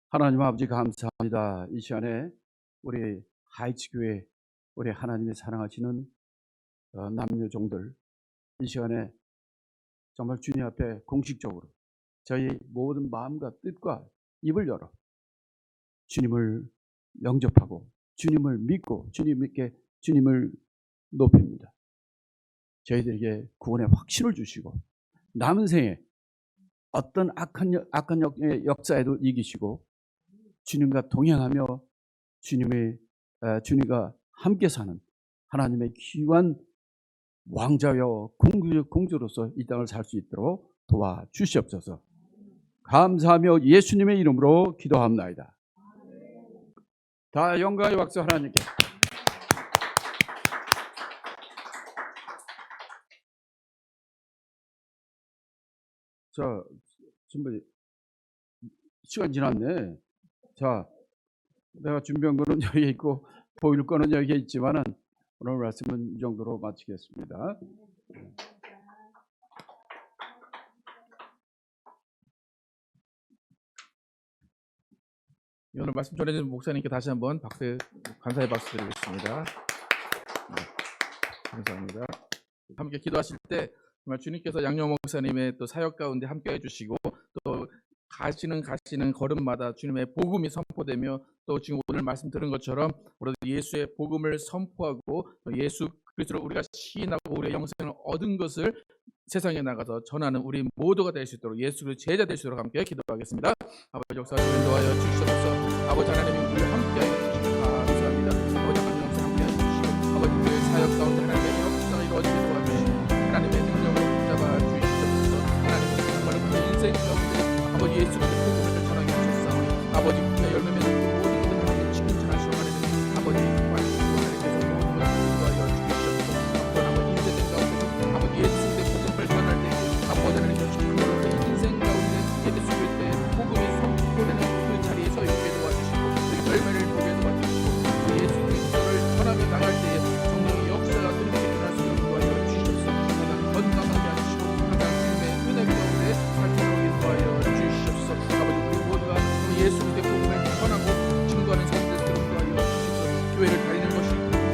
하나님 아버지 감사합니다. 이 시간에 우리 하이츠교회 우리 하나님의 사랑하시는 남녀종들 이 시간에 정말 주님 앞에 공식적으로 저희 모든 마음과 뜻과 입을 열어 주님을 영접하고 주님을 믿고 주님을 높입니다. 저희들에게 구원의 확신을 주시고 남은 생에 어떤 악한 역사에도 이기시고 주님과 동행하며 주님과 함께 사는 하나님의 귀한 왕자여 공주로서 이 땅을 살 수 있도록 도와주시옵소서. 감사하며 예수님의 이름으로 기도합나이다. 다 영광의 박수 하나님께. 자, 준비 시간 지났네. 자, 내가 준비한 거는 여기 있고 보일 거는 여기 있지만은 오늘 말씀은 이 정도로 마치겠습니다. 오늘 말씀 전해주신 목사님께 다시 한번 감사의 박수 드리겠습니다. 감사합니다. 함께 기도하실 때 정말 주님께서 양용 목사님의 또 사역 가운데 함께 해주시고 또 가시는 걸음마다 주님의 복음이 선포되며 또 지금 오늘 말씀 들은 것처럼 우리도 예수의 복음을 선포하고 또 예수 그리스도를 우리가 시인하고 우리의 영생을 얻은 것을 세상에 나가서 전하는 우리 모두가 될 수 있도록 예수 그리스도의 제자 될 수 있도록 함께 기도하겠습니다. 아버지 역사하시고 인도하여 주시옵소서. 아버지 하나님이 우리와 함께하여 주시고 감사합니다. 아버지 하나님 역사 함께하여 주시고 아버지 우리의 사역 가운데 하나님의 역사가 이루어지게 도와주시고 하나님의 능력으로 붙잡아 주시옵소서. 하나님의 정말 우리 인생 가운데 아버지 예수 그리스도의 복음을 전하게 하셨사오니 아버지 우리가 열매 맺는 모든 것들 하나님 칭찬하시고 하나님 아버지 말씀으로 하나님께서 모든 것을 인도하여 주시옵소서. 또 아버지 인생 가운데 아버지 예수 그리스도의 복음을 전할 때 아버지 하나님께서 정말 우리 인생 가운데 예수 그리스도의 복음이 선포되는 그 자리에서 있게 도와주시고 열매를 보게 도와주시고 예수 그리스도를 전하며 나갈 때에 성령의 역사가 그렇게 일어날 수 있도록 도와주시옵소서. 항상 건강하게 하시고 항상 주님의 은혜 가운데 살도록 인도하여 주시옵소서. 아버지 우리 모두가 예수 그리스도의 복음을 전하고 증거하는 사람들 되도록 도와주시옵소서. 교회를 다니는 것이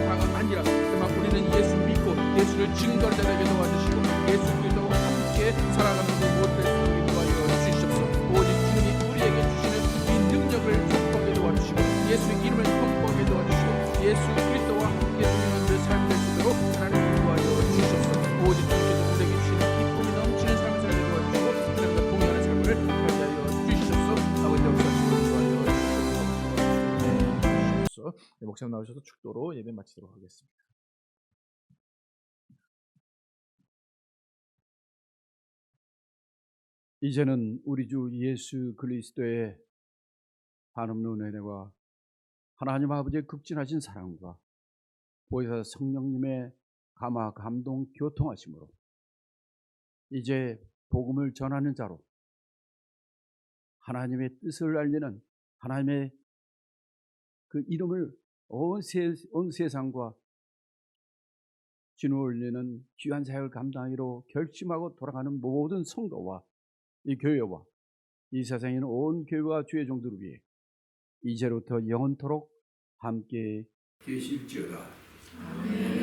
다가 아니라 정말 우리는 예수 믿고 예수를 증거하는 자에게 도와주시고 예수 그리스도와 함께 살아가는 그 모든 될 수 있도록 도와주시옵소서. 오직 주님이 우리에게 주시는 이 능력을 선포하게 도와주시고 예수의 이름을 선포하게 도와주시고 예수 그리스도와 함께 동행하는 삶을 될 수 있도록 하나님 도와줘 주시옵소서. 오직 주께서 우리에게 주시는 기쁨이 넘치는 삶을 살게 도와주시고 그래서 동행하는 삶을 살게 하여 주시옵소서. 아버지 역사하시고 도와줘 주시옵소서. 목사님 나오셔서 축도로 예배 마치도록 하겠습니다. 이제는 우리 주 예수 그리스도의 한없는 은혜와 하나님 아버지의 극진하신 사랑과 보혜사 성령님의 감화 감동 교통하심으로 이제 복음을 전하는 자로 하나님의 뜻을 알리는 하나님의 그 이름을 온 세상과 진을 올리는 귀한 사역을 감당하기로 결심하고 돌아가는 모든 성도와 이 교회와 이 세상에 있는 온 교회와 주의 종들을 위해 이제부터 영원토록 함께 계실지어다. 아멘.